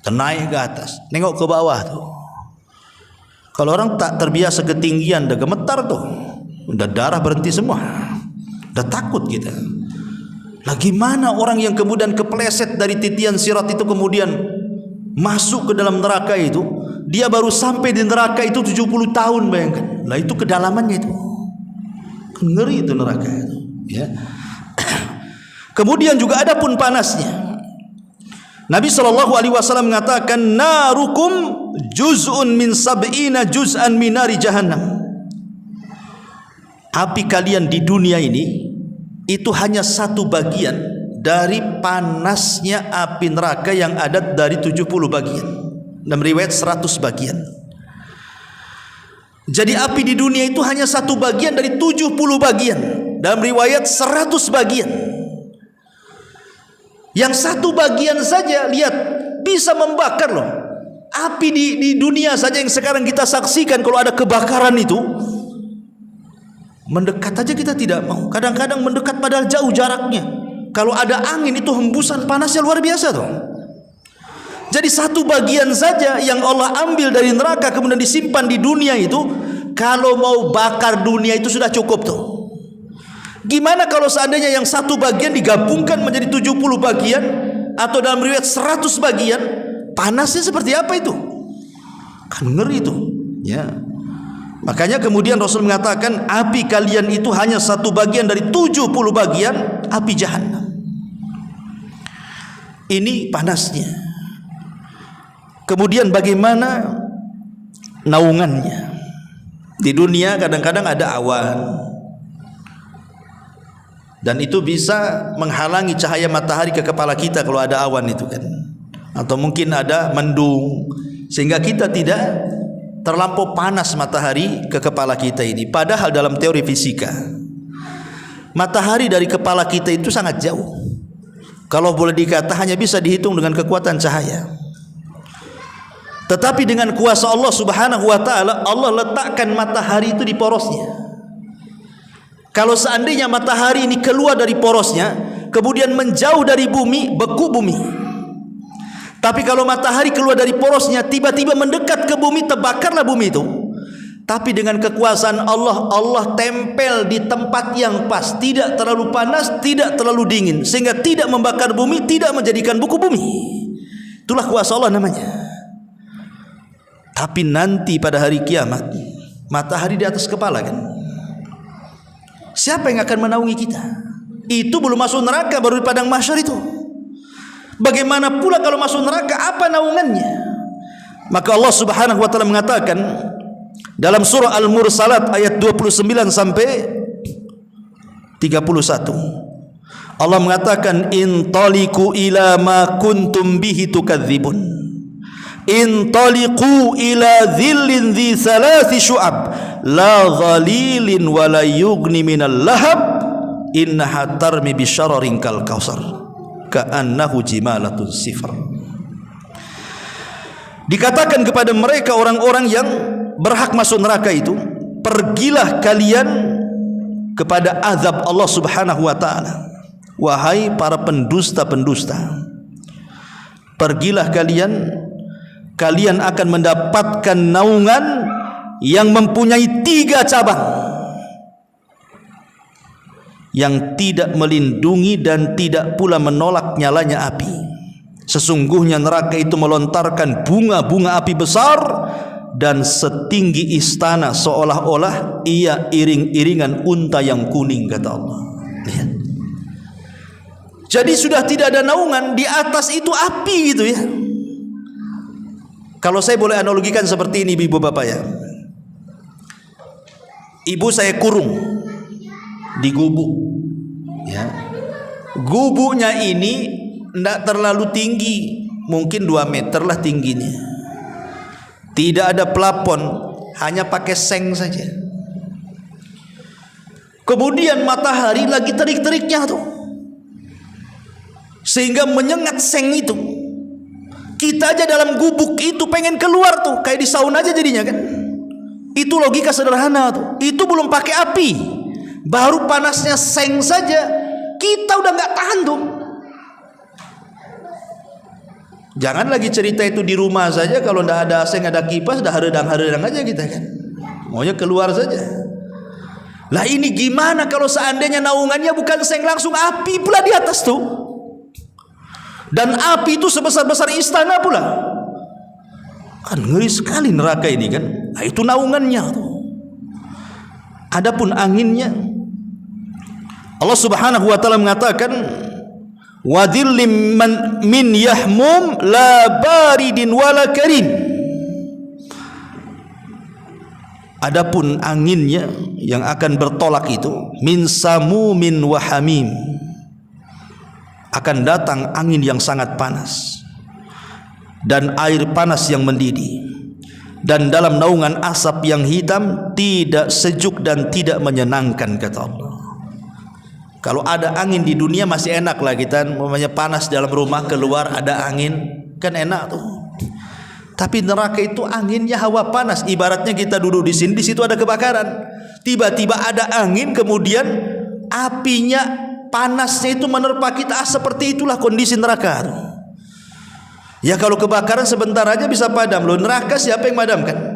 Kita naik ke atas, nengok ke bawah tuh. Kalau orang tak terbiasa ketinggian, dah gemetar tuh, udah darah berhenti semua, udah takut kita. Lah gimana orang yang kemudian kepleset dari titian sirat itu kemudian masuk ke dalam neraka itu? Dia baru sampai di neraka itu 70 tahun, bayangkan. Lah itu kedalamannya itu, ngeri itu neraka itu. Ya. Kemudian juga ada pun panasnya. Nabi SAW mengatakan, narukum juz'un min sab'ina juz'an min nari jahannam. Api kalian di dunia ini itu hanya satu bagian dari panasnya api neraka yang ada dari 70 bagian. Dalam riwayat 100 bagian. Jadi api di dunia itu hanya satu bagian dari 70 bagian. Dalam riwayat 100 bagian. Yang satu bagian saja, lihat, bisa membakar loh. Api di dunia saja yang sekarang kita saksikan, kalau ada kebakaran itu, mendekat aja kita tidak mau. Kadang-kadang mendekat padahal jauh jaraknya. Kalau ada angin itu hembusan panasnya luar biasa tuh. Jadi satu bagian saja yang Allah ambil dari neraka kemudian disimpan di dunia itu, kalau mau bakar dunia itu sudah cukup tuh. Gimana kalau seandainya yang satu bagian digabungkan menjadi 70 bagian atau dalam riwayat 100 bagian, panasnya seperti apa itu? Kan ngeri itu, ya. Makanya kemudian Rasul mengatakan api kalian itu hanya satu bagian dari 70 bagian api jahanam. Ini panasnya. Kemudian bagaimana naungannya? Di dunia kadang-kadang ada awan, dan itu bisa menghalangi cahaya matahari ke kepala kita kalau ada awan itu kan. Atau mungkin ada mendung sehingga kita tidak terlampau panas matahari ke kepala kita ini. Padahal dalam teori fisika, matahari dari kepala kita itu sangat jauh. Kalau boleh dikata hanya bisa dihitung dengan kekuatan cahaya. Tetapi dengan kuasa Allah Subhanahu wa taala, Allah letakkan matahari itu di porosnya. Kalau seandainya matahari ini keluar dari porosnya, kemudian menjauh dari bumi, beku bumi. Tapi kalau matahari keluar dari porosnya, tiba-tiba mendekat ke bumi, terbakarlah bumi itu. Tapi dengan kekuasaan Allah, Allah tempel di tempat yang pas, tidak terlalu panas, tidak terlalu dingin, sehingga tidak membakar bumi, tidak menjadikan beku bumi. Itulah kuasa Allah namanya. Tapi nanti pada hari kiamat, matahari di atas kepala kan. Siapa yang akan menaungi kita? Itu belum masuk neraka, baru di padang mahsyar itu. Bagaimana pula kalau masuk neraka, apa naungannya? Maka Allah Subhanahu wa taala mengatakan dalam surah Al-Mursalat ayat 29 sampai 31. Allah mengatakan intaliqu ila ma kuntum bihi tukadzibun. Intaliqu ila dhillin dhi thalathi syu'ab la dhalilin wa la yughni minal lahab innaha tarmi bisyararin kal kausar ka'annahu jimalatun sifar. Dikatakan kepada mereka orang-orang yang berhak masuk neraka itu, pergilah kalian kepada azab Allah Subhanahu wa taala. Wahai para pendusta-pendusta, pergilah kalian akan mendapatkan naungan yang mempunyai 3 cabang, yang tidak melindungi dan tidak pula menolak nyalanya api. Sesungguhnya neraka itu melontarkan bunga-bunga api besar dan setinggi istana, seolah-olah ia iring-iringan unta yang kuning, kata Allah. Lihat. Jadi sudah tidak ada naungan, di atas itu api gitu ya. Kalau saya boleh analogikan seperti ini ibu bapak ya. Ibu saya kurung di gubuk ya. Gubuknya ini tidak terlalu tinggi, mungkin 2 meter lah tingginya. Tidak ada plafon, hanya pakai seng saja. Kemudian matahari lagi terik-teriknya tuh, sehingga menyengat seng itu. Kita aja dalam gubuk itu pengen keluar tuh, kayak di sauna aja jadinya kan. Itu logika sederhana tuh. Itu belum pakai api, baru panasnya seng saja kita udah nggak tahan tuh. Jangan lagi cerita itu di rumah saja, kalau nggak ada AC, nggak ada kipas, dah haredang-haredang aja kita kan, maunya keluar saja. Lah ini gimana kalau seandainya naungannya bukan seng, langsung api pula di atas tuh, dan api itu sebesar-besar istana pula, kan ngeri sekali neraka ini kan. Nah itu naungannya tuh. Adapun anginnya, Allah Subhanahu wa taala mengatakan wadhillim min yahmum la baridin wala karim. Adapun anginnya yang akan bertolak itu min samumin wa hamim, akan datang angin yang sangat panas dan air panas yang mendidih, dan dalam naungan asap yang hitam, tidak sejuk dan tidak menyenangkan, kata Allah. Kalau ada angin di dunia masih enak lah kita, namanya panas dalam rumah, keluar ada angin kan enak tuh. Tapi neraka itu anginnya hawa panas, ibaratnya kita duduk di sini, di situ ada kebakaran, tiba-tiba ada angin, kemudian apinya panasnya itu menerpa kita. Seperti itulah kondisi neraka. Ya kalau kebakaran sebentar aja bisa padam, loh neraka siapa yang madamkan?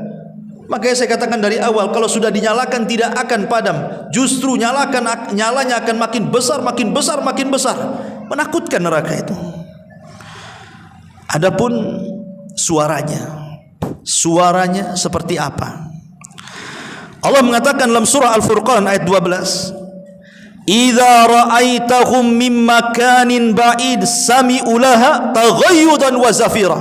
Makanya saya katakan dari awal, kalau sudah dinyalakan tidak akan padam, justru nyalanya akan makin besar, makin besar, makin besar. Menakutkan neraka itu. Adapun suaranya seperti apa? Allah mengatakan dalam surah Al-Furqan ayat 12, "Idza ra'aitahum min makanin ba'id sami'u laha taghayyudan wa zafira."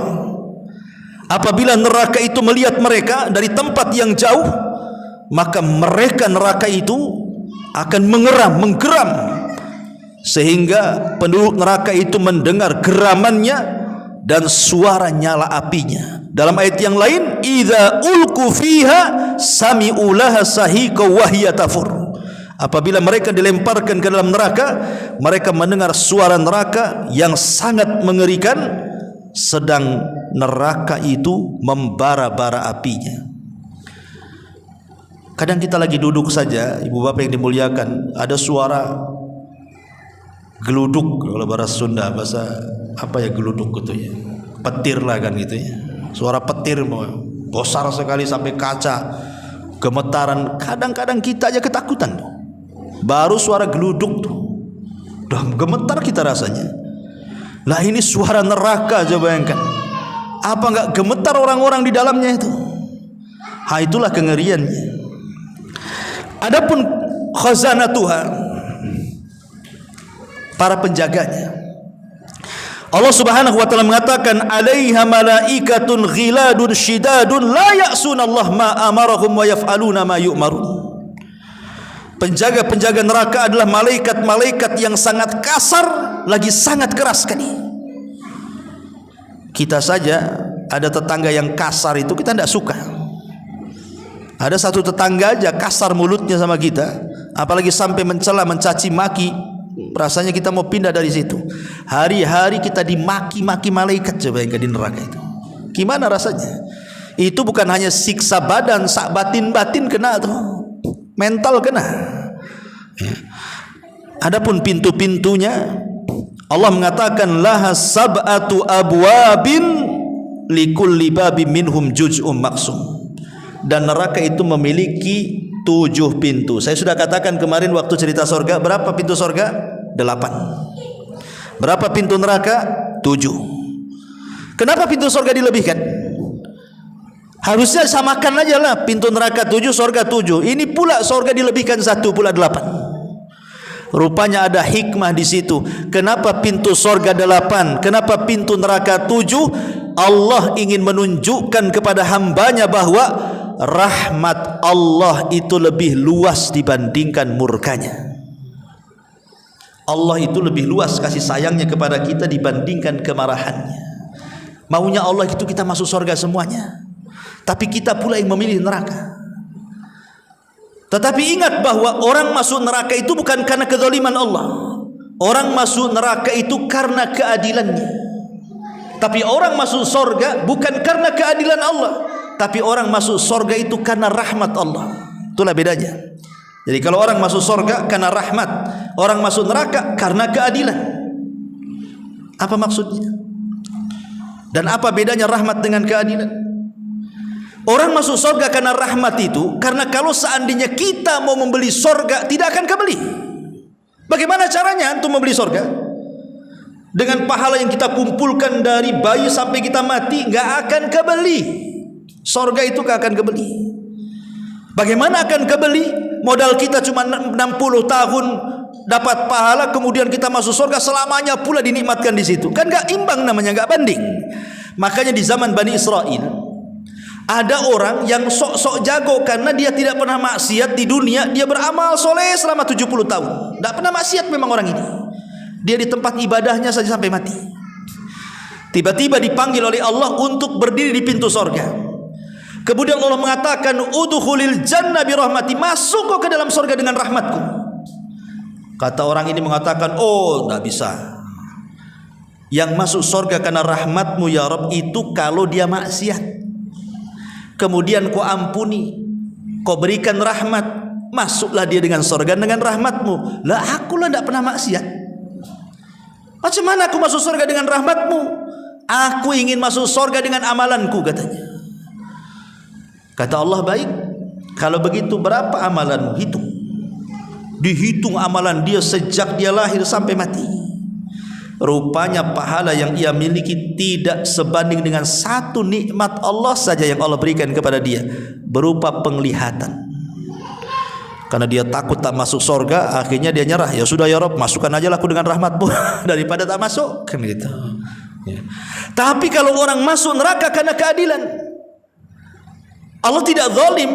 Apabila neraka itu melihat mereka dari tempat yang jauh, maka neraka itu akan menggeram, sehingga penduduk neraka itu mendengar geramannya dan suara nyala apinya. Dalam ayat yang lain, idza ulqu fiha sami'u laha sahiqa wa hiya tafur. Apabila mereka dilemparkan ke dalam neraka, mereka mendengar suara neraka yang sangat mengerikan, sedang neraka itu membara-bara apinya. Kadang kita lagi duduk saja, ibu bapak yang dimuliakan, ada suara geluduk, kalau bahasa Sunda, bahasa apa ya geluduk gitu ya, petir lah kan gitu ya, suara petir besar sekali sampai kaca gemetaran. Kadang-kadang kita aja ketakutan tuh, baru suara geluduk tuh udah gemetar kita rasanya. Lah ini suara neraka, coba bayangkan, apa enggak gemetar orang-orang di dalamnya itu? Itulah kengeriannya. Adapun khazanatuha, para penjaganya, Allah Subhanahu wa taala mengatakan, "Alaiha malaikatun ghiladun shidadun la ya'sunallah ma amarahum wa yaf'aluna ma yu'marun." Penjaga-penjaga neraka adalah malaikat-malaikat yang sangat kasar lagi sangat keras sekali. Kita saja ada tetangga yang kasar itu kita tidak suka. Ada satu tetangga aja kasar mulutnya sama kita, apalagi sampai mencela, mencaci maki, rasanya kita mau pindah dari situ. Hari-hari kita dimaki-maki malaikat, coba yang di neraka itu. Gimana rasanya? Itu bukan hanya siksa badan, sak batin-batin kena tuh, mental kena. Adapun pintu-pintunya, Allah mengatakan laha sab'atu abwabin likulli babim minhum juz'um maksum. Dan neraka itu memiliki 7 pintu. Saya sudah katakan kemarin waktu cerita surga, berapa pintu surga? 8. Berapa pintu neraka? 7. Kenapa pintu surga dilebihkan? Harusnya samakan aja lah, pintu neraka 7, surga 7. Ini pula surga dilebihkan 1, pula 8. Rupanya ada hikmah di situ. Kenapa pintu surga 8? Kenapa pintu neraka 7? Allah ingin menunjukkan kepada hambanya bahwa rahmat Allah itu lebih luas dibandingkan murkanya. Allah itu lebih luas kasih sayangnya kepada kita dibandingkan kemarahannya. Maunya Allah itu kita masuk surga semuanya, tapi kita pula yang memilih neraka. Tetapi ingat bahwa orang masuk neraka itu bukan karena kezaliman Allah. Orang masuk neraka itu karena keadilannya. Tapi orang masuk surga bukan karena keadilan Allah, tapi orang masuk surga itu karena rahmat Allah. Itulah bedanya. Jadi kalau orang masuk surga karena rahmat, orang masuk neraka karena keadilan. Apa maksudnya? Dan apa bedanya rahmat dengan keadilan? Orang masuk surga karena rahmat itu karena kalau seandainya kita mau membeli surga tidak akan kebeli. Bagaimana caranya untuk membeli surga? Dengan pahala yang kita kumpulkan dari bayi sampai kita mati nggak akan kebeli. Surga itu nggak akan kebeli. Bagaimana akan kebeli? Modal kita cuma 60 tahun dapat pahala, kemudian kita masuk surga selamanya pula dinikmatkan di situ. Kan nggak imbang namanya, nggak banding. Makanya di zaman Bani Israel ada orang yang sok-sok jago karena dia tidak pernah maksiat di dunia, dia beramal soleh selama 70 tahun. Tidak pernah maksiat memang orang ini. Dia di tempat ibadahnya saja sampai mati. Tiba-tiba dipanggil oleh Allah untuk berdiri di pintu surga. Kemudian Allah mengatakan, udkhulil jannah bi rahmati, masuk kau ke dalam surga dengan rahmatku. Kata orang ini mengatakan, oh tidak bisa. Yang masuk surga karena rahmatmu ya Rabb itu kalau dia maksiat. Kemudian kau ampuni, kau berikan rahmat, masuklah dia dengan surga dengan rahmatmu. Lah akulah tidak pernah maksiat. Macam mana aku masuk surga dengan rahmatmu? Aku ingin masuk surga dengan amalanku, katanya. Kata Allah, baik. Kalau begitu berapa amalanmu? Hitung. Dihitung amalan dia sejak dia lahir sampai mati. Rupanya pahala yang ia miliki tidak sebanding dengan satu nikmat Allah saja yang Allah berikan kepada dia, berupa penglihatan. Karena dia takut tak masuk surga, akhirnya dia nyerah. Ya sudah ya Rabb, masukkan aja aku dengan rahmatmu daripada tak masuk, kan gitu. Ya. Tapi kalau orang masuk neraka karena keadilan, Allah tidak zalim,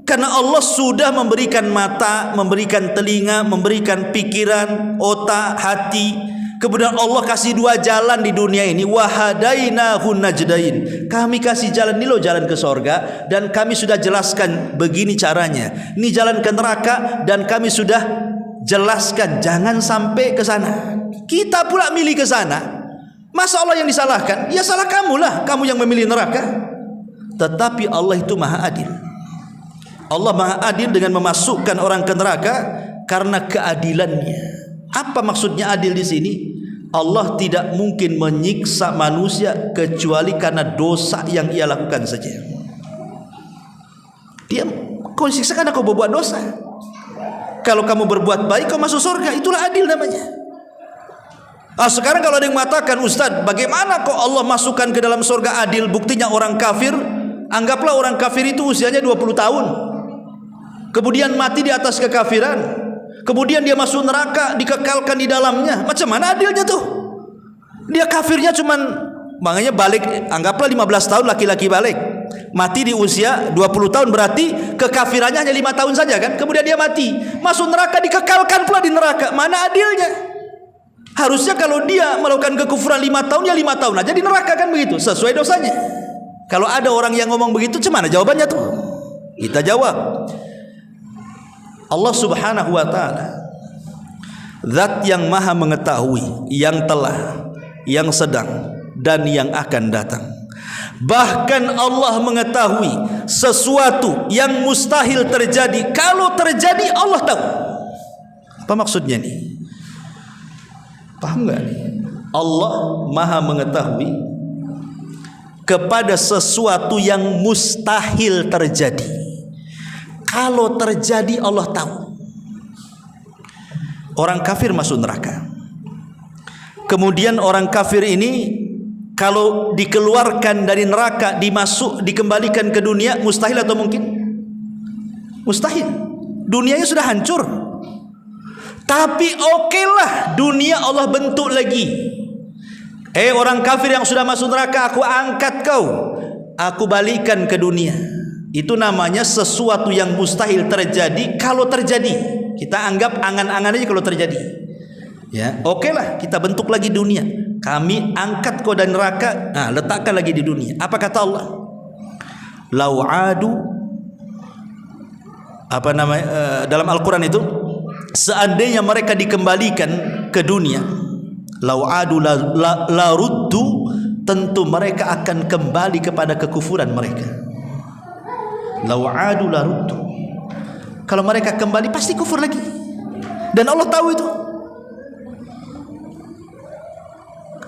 karena Allah sudah memberikan mata, memberikan telinga, memberikan pikiran, otak, hati. Kemudian Allah kasih dua jalan di dunia ini, wahadainahun najdain. Kami kasih jalan ini loh, jalan ke surga, dan kami sudah jelaskan begini caranya. Ini jalan ke neraka dan kami sudah jelaskan jangan sampai ke sana. Kita pula milih ke sana. Masa Allah yang disalahkan? Ya salah kamulah, kamu yang memilih neraka. Tetapi Allah itu maha adil. Allah maha adil dengan memasukkan orang ke neraka karena keadilannya. Apa maksudnya adil di sini? Allah tidak mungkin menyiksa manusia kecuali karena dosa yang ia lakukan saja. Dia kau disiksa karena kau berbuat dosa. Kalau kamu berbuat baik kau masuk surga, itulah adil namanya. Sekarang kalau ada yang mengatakan, Ustaz, bagaimana kok Allah masukkan ke dalam surga adil? Buktinya orang kafir, anggaplah orang kafir itu usianya 20 tahun, kemudian mati di atas kekafiran, kemudian dia masuk neraka, dikekalkan di dalamnya. Macam mana adilnya tuh? Dia kafirnya cuman, makanya balik, anggaplah 15 tahun laki-laki balik, mati di usia 20 tahun, berarti kekafirannya hanya 5 tahun saja kan? Kemudian dia mati, masuk neraka, dikekalkan pula di neraka. Mana adilnya? Harusnya kalau dia melakukan kekufuran 5 tahun, ya 5 tahun aja di neraka, kan begitu, sesuai dosanya. Kalau ada orang yang ngomong begitu, gimana jawabannya tuh? Kita jawab, Allah subhanahu wa ta'ala zat yang maha mengetahui yang telah, yang sedang, dan yang akan datang. Bahkan Allah mengetahui sesuatu yang mustahil terjadi. Kalau terjadi Allah tahu. Apa maksudnya nih? Paham gak nih? Allah maha mengetahui kepada sesuatu yang mustahil terjadi. Kalau terjadi Allah tahu. Orang kafir masuk neraka. Kemudian orang kafir ini kalau dikeluarkan dari neraka, dikembalikan ke dunia, mustahil atau mungkin? Mustahil. Dunianya sudah hancur. Tapi okelah, dunia Allah bentuk lagi. Orang kafir yang sudah masuk neraka, aku angkat kau, aku balikan ke dunia. Itu namanya sesuatu yang mustahil terjadi. Kalau terjadi, kita anggap angan-angan aja kalau terjadi. Ya, okelah, kita bentuk lagi dunia. Kami angkat kau dari neraka, letakkan lagi di dunia. Apa kata Allah? Lau adu dalam Al-Quran itu, seandainya mereka dikembalikan ke dunia, lau adu la ruddu, tentu mereka akan kembali kepada kekufuran mereka. Lau adu la ruddu, kalau mereka kembali pasti kufur lagi, dan Allah tahu itu.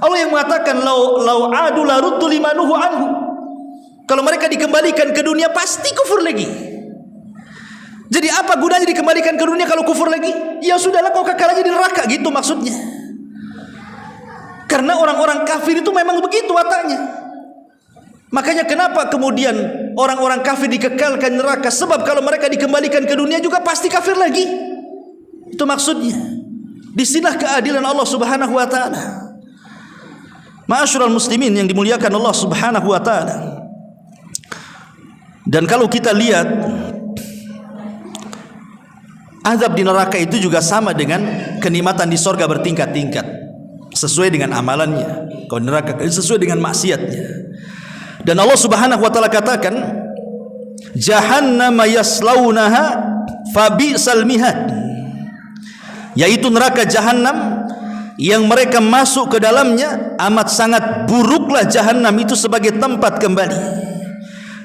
Allah yang mengatakan lau adu la ruddu limanuhu anhu, kalau mereka dikembalikan ke dunia pasti kufur lagi. Jadi apa gunanya dikembalikan ke dunia kalau kufur lagi? Ya sudahlah, kau kekal aja di neraka, gitu maksudnya. Karena orang-orang kafir itu memang begitu wataknya. Makanya kenapa kemudian orang-orang kafir dikekalkan neraka? Sebab kalau mereka dikembalikan ke dunia juga pasti kafir lagi. Itu maksudnya. Disinilah keadilan Allah Subhanahu wa taala. Ma'asyiral muslimin yang dimuliakan Allah Subhanahu wa taala. Dan kalau kita lihat, azab di neraka itu juga sama dengan kenikmatan di sorga, bertingkat-tingkat sesuai dengan amalannya. Kalau neraka sesuai dengan maksiatnya. Dan Allah Subhanahu wa taala katakan, jahannam yaslaunaha fabi'sal mihad, yaitu neraka jahanam yang mereka masuk ke dalamnya amat sangat buruklah jahanam itu sebagai tempat kembali.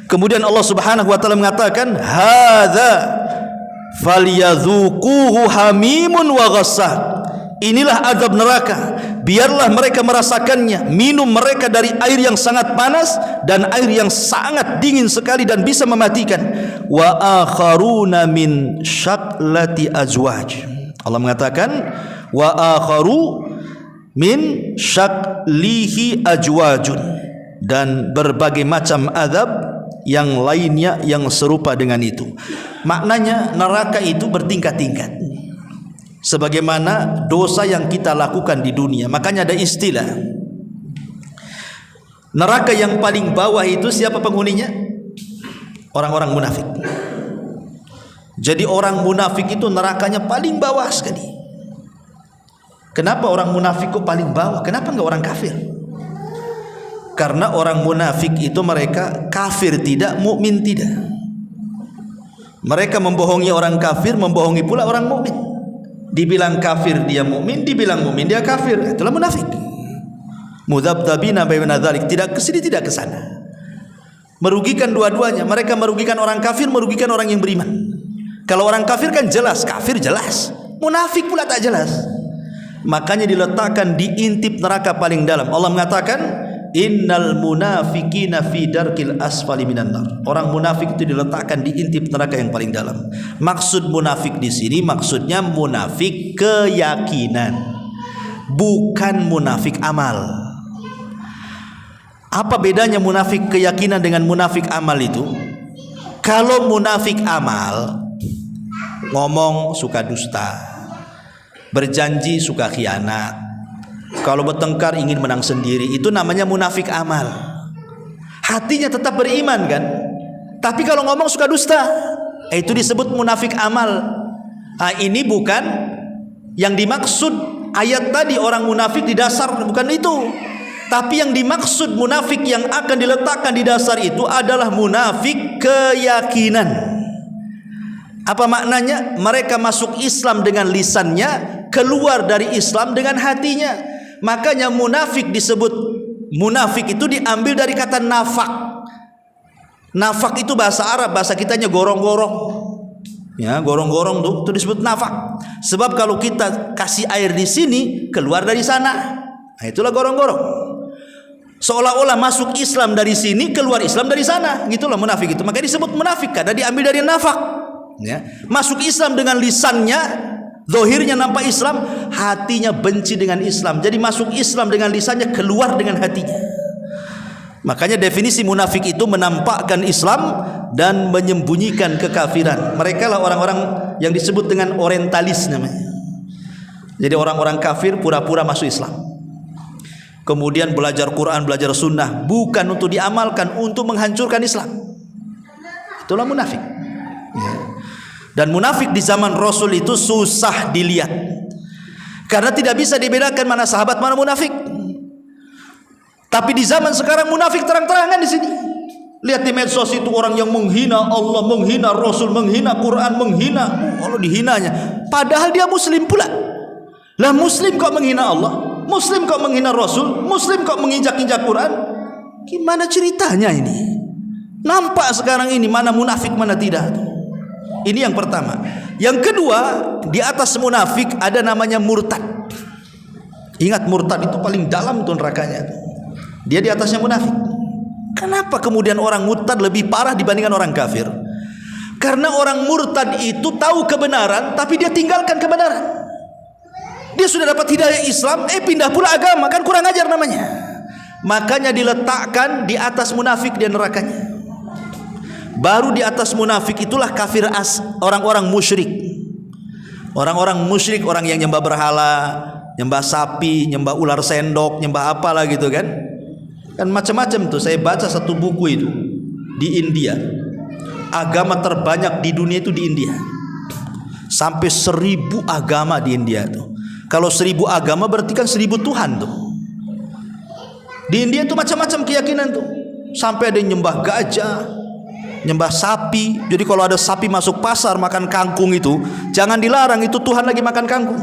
Kemudian Allah Subhanahu wa taala mengatakan, hadza falyadzuquhu hamimun wa ghassaq, inilah azab neraka, biarlah mereka merasakannya. Minum mereka dari air yang sangat panas dan air yang sangat dingin sekali dan bisa mematikan. Wa akharuna min syaklati azwaj, Allah mengatakan wa akharu min syaklihi ajwajun, dan berbagai macam azab yang lainnya yang serupa dengan itu. Maknanya neraka itu bertingkat-tingkat sebagaimana dosa yang kita lakukan di dunia. Makanya ada istilah neraka yang paling bawah itu siapa penghuninya? Orang-orang munafik. Jadi orang munafik itu nerakanya paling bawah sekali. Kenapa orang munafik kok paling bawah? Kenapa enggak orang kafir? Karena orang munafik itu mereka kafir tidak, mukmin tidak. Mereka membohongi orang kafir, membohongi pula orang mukmin. Dibilang kafir dia mukmin, dibilang mukmin dia kafir. Itulah munafik. Mudzabdzabina baina dzalik, tidak ke sini tidak ke sana. Merugikan dua-duanya. Mereka merugikan orang kafir, merugikan orang yang beriman. Kalau orang kafir kan jelas, kafir jelas. Munafik pula tak jelas. Makanya diletakkan di intip neraka paling dalam. Allah mengatakan, innal munafiqina fi darkil asfali minan nar. Orang munafik itu diletakkan di intip neraka yang paling dalam. Maksud munafik di sini maksudnya munafik keyakinan, bukan munafik amal. Apa bedanya munafik keyakinan dengan munafik amal itu? Kalau munafik amal, ngomong suka dusta, berjanji suka khianat, kalau bertengkar ingin menang sendiri, itu namanya munafik amal. Hatinya tetap beriman kan, tapi kalau ngomong suka dusta, itu disebut munafik amal. Ini bukan yang dimaksud ayat tadi. Orang munafik di dasar bukan itu. Tapi yang dimaksud munafik yang akan diletakkan di dasar itu adalah munafik keyakinan. Apa maknanya? Mereka masuk Islam dengan lisannya, keluar dari Islam dengan hatinya. Makanya munafik disebut munafik itu diambil dari kata nafak. Nafak itu bahasa Arab, bahasa kitanya gorong-gorong. Ya, gorong-gorong itu disebut nafak. Sebab kalau kita kasih air di sini, keluar dari sana. Nah, itulah gorong-gorong. Seolah-olah masuk Islam dari sini, keluar Islam dari sana. Gitulah munafik itu. Makanya disebut munafik karena diambil dari nafak. Ya. Masuk Islam dengan lisannya, zahirnya nampak Islam, hatinya benci dengan Islam. Jadi masuk Islam dengan lisannya, keluar dengan hatinya. Makanya definisi munafik itu menampakkan Islam dan menyembunyikan kekafiran. Mereka lah orang-orang yang disebut dengan orientalis namanya. Jadi orang-orang kafir pura-pura masuk Islam, kemudian belajar Quran, belajar sunnah, bukan untuk diamalkan, untuk menghancurkan Islam. Itulah munafik. Ya. Dan munafik di zaman Rasul itu susah dilihat, karena tidak bisa dibedakan mana sahabat, mana munafik. Tapi di zaman sekarang munafik terang-terangan di sini. Lihat di medsos itu orang yang menghina Allah, menghina Rasul, menghina Quran, menghina Allah dihinanya. Padahal dia Muslim pula. Lah Muslim kok menghina Allah? Muslim kok menghina Rasul? Muslim kok menginjak-injak Quran? Gimana ceritanya ini? Nampak sekarang ini mana munafik mana tidak. Ini yang pertama. Yang kedua, di atas munafik ada namanya murtad. Ingat murtad itu paling dalam tuh nerakanya. Dia di atasnya munafik. Kenapa kemudian orang murtad lebih parah dibandingkan orang kafir? Karena orang murtad itu tahu kebenaran tapi dia tinggalkan kebenaran. Dia sudah dapat hidayah Islam, pindah pula agama, kan kurang ajar namanya. Makanya diletakkan di atas munafik dia nerakanya. Baru di atas munafik itulah kafir orang-orang musyrik. Orang-orang musyrik, orang yang nyembah berhala, nyembah sapi, nyembah ular sendok, nyembah apalah gitu kan. Kan macam-macam tuh. Saya baca satu buku itu di India. Agama terbanyak di dunia itu di India. Sampai 1000 agama di India tuh. Kalau 1000 agama berarti kan 1000 Tuhan tuh. Di India itu macam-macam keyakinan tuh. Sampai ada yang nyembah gajah, nyembah sapi. Jadi kalau ada sapi masuk pasar makan kangkung itu jangan dilarang, itu Tuhan lagi makan kangkung.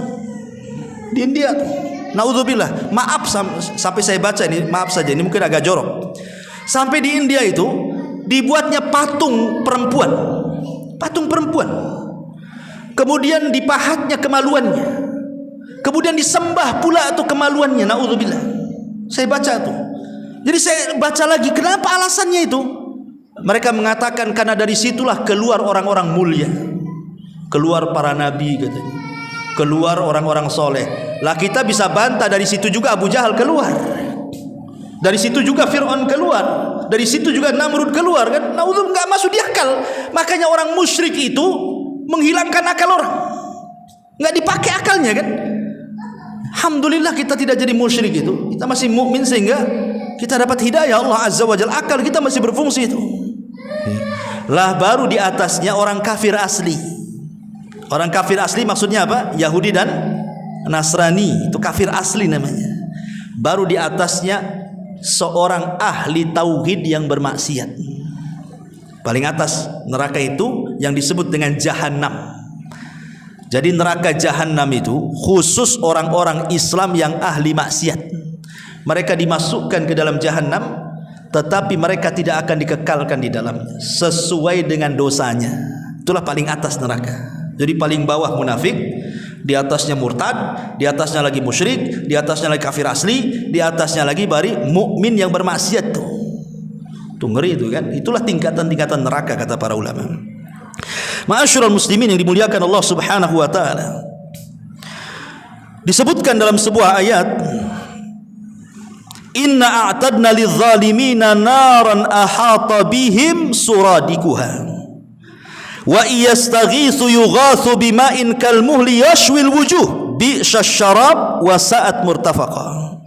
Di India tuh. Naudzubillah. Maaf sampai saya baca ini, maaf saja ini mungkin agak jorok. Sampai di India itu dibuatnya patung perempuan. Patung perempuan. Kemudian dipahatnya kemaluannya. Kemudian disembah pula atau kemaluannya. Naudzubillah. Saya baca tuh. Jadi saya baca lagi, kenapa alasannya itu? Mereka mengatakan karena dari situlah keluar orang-orang mulia, keluar para nabi katanya, keluar orang-orang soleh. Lah kita bisa bantah, dari situ juga Abu Jahal keluar, dari situ juga Fir'aun keluar, dari situ juga Namrud keluar kan. Naudzubillah, nggak masuk di akal. Makanya orang musyrik itu menghilangkan akal orang, nggak dipakai akalnya kan. Alhamdulillah kita tidak jadi musyrik itu, kita masih mukmin sehingga kita dapat hidayah Allah Azza wa Jalla, akal kita masih berfungsi itu. Lah baru di atasnya orang kafir asli. Orang kafir asli maksudnya apa? Yahudi dan Nasrani, itu kafir asli namanya. Baru di atasnya seorang ahli tauhid yang bermaksiat. Paling atas neraka itu yang disebut dengan Jahannam. Jadi neraka Jahannam itu khusus orang-orang Islam yang ahli maksiat. Mereka dimasukkan ke dalam Jahannam, tetapi mereka tidak akan dikekalkan di dalamnya sesuai dengan dosanya. Itulah paling atas neraka. Jadi paling bawah munafik, di atasnya murtad, di atasnya lagi musyrik, di atasnya lagi kafir asli, di atasnya lagi bari mukmin yang bermaksiat tuh. Tuh ngeri itu kan. Itulah tingkatan-tingkatan neraka kata para ulama. Ma'asyiral muslimin yang dimuliakan Allah Subhanahu wa taala. Disebutkan dalam sebuah ayat, inna a'tadna lidh-dhalimina naran ahata bihim suradikuha wa iyastaghitsu yughatsu bima'in kalmuhli yashwil wujuh bi'sasy syarab wa sa'at murtafaqa.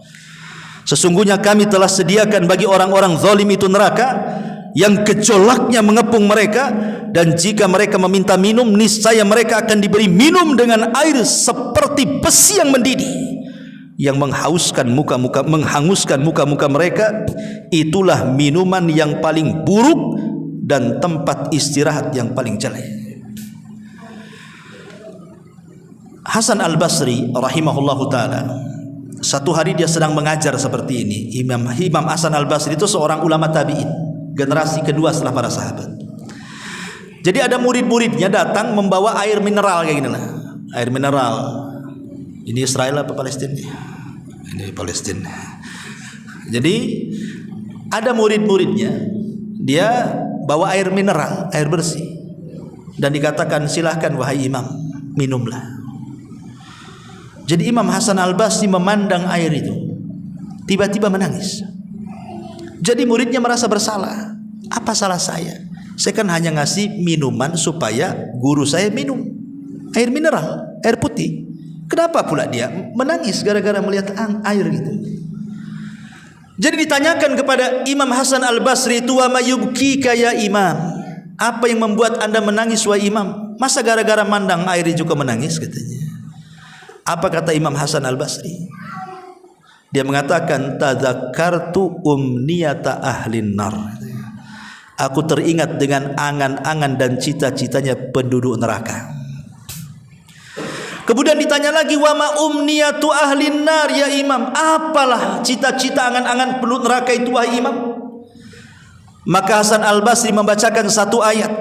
Sesungguhnya kami telah sediakan bagi orang-orang zalim itu neraka yang gejolaknya mengepung mereka, dan jika mereka meminta minum niscaya mereka akan diberi minum dengan air seperti besi yang mendidih yang menghanguskan muka-muka mereka. Itulah minuman yang paling buruk dan tempat istirahat yang paling jelek. Hasan Al-Basri rahimahullahu taala, satu hari dia sedang mengajar seperti ini. Imam Hasan Al-Basri itu seorang ulama tabi'in, generasi kedua setelah para sahabat. Jadi ada murid-muridnya datang membawa air mineral kayak gini lah. Air mineral. Ini Israel apa Palestina? Ini Palestina. Jadi ada murid-muridnya, dia bawa air mineral, air bersih, dan dikatakan silahkan wahai imam, minumlah. Jadi Imam Hasan Al-Basri memandang air itu, tiba-tiba menangis. Jadi muridnya merasa bersalah. Apa salah saya? Saya kan hanya ngasih minuman supaya guru saya minum air mineral, air putih. Kenapa pula dia menangis gara-gara melihat air gitu? Jadi ditanyakan kepada Imam Hasan Al-Basri itu, wa mayubkika ya imam, apa yang membuat anda menangis wahai imam? Masa gara-gara mandang air juga menangis katanya. Apa kata Imam Hasan Al-Basri? Dia mengatakan tadzakartu umniyata ahlin nar. Aku teringat dengan angan-angan dan cita-citanya penduduk neraka. Kemudian ditanya lagi, wa ma umniyatu ahlin nar ya imam, apalah cita-cita angan-angan penduduk neraka itu wahai imam? Maka Hasan Al-Basri membacakan satu ayat,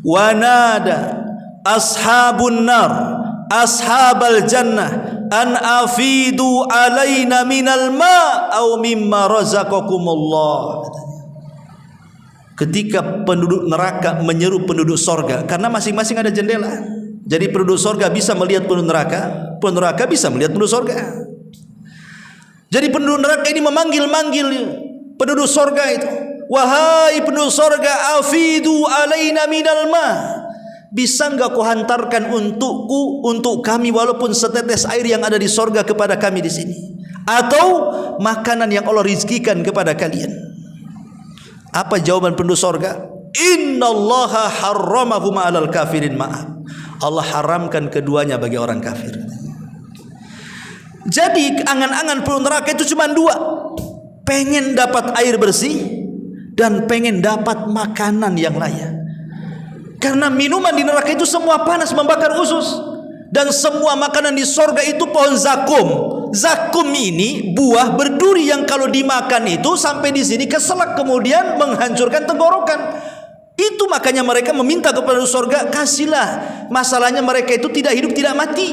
wa nada ashabun nar ashabal jannah an afidu alaina minal ma au mimma razaqakumullah. Ketika penduduk neraka menyeru penduduk sorga, karena masing-masing ada jendela, jadi penduduk sorga bisa melihat penduduk neraka bisa melihat penduduk sorga. Jadi penduduk neraka ini memanggil-manggil penduduk sorga itu, wahai penduduk sorga, afidu alaina minal ma, bisa enggak kau hantarkan untukku, untuk kami, walaupun setetes air yang ada di sorga kepada kami di sini, atau makanan yang Allah rizkikan kepada kalian. Apa jawaban penduduk sorga? Innallaha harramahuma alal kafirin ma'ab. Allah haramkan keduanya bagi orang kafir. Jadi angan-angan penduduk neraka itu cuma dua, pengen dapat air bersih dan pengen dapat makanan yang layak. Karena minuman di neraka itu semua panas, membakar usus, dan semua makanan di sorga itu pohon zakum. Zakum ini buah berduri yang kalau dimakan itu sampai di sini keselak, kemudian menghancurkan tenggorokan. Itu makanya mereka meminta kepada surga, kasihlah. Masalahnya mereka itu tidak hidup tidak mati.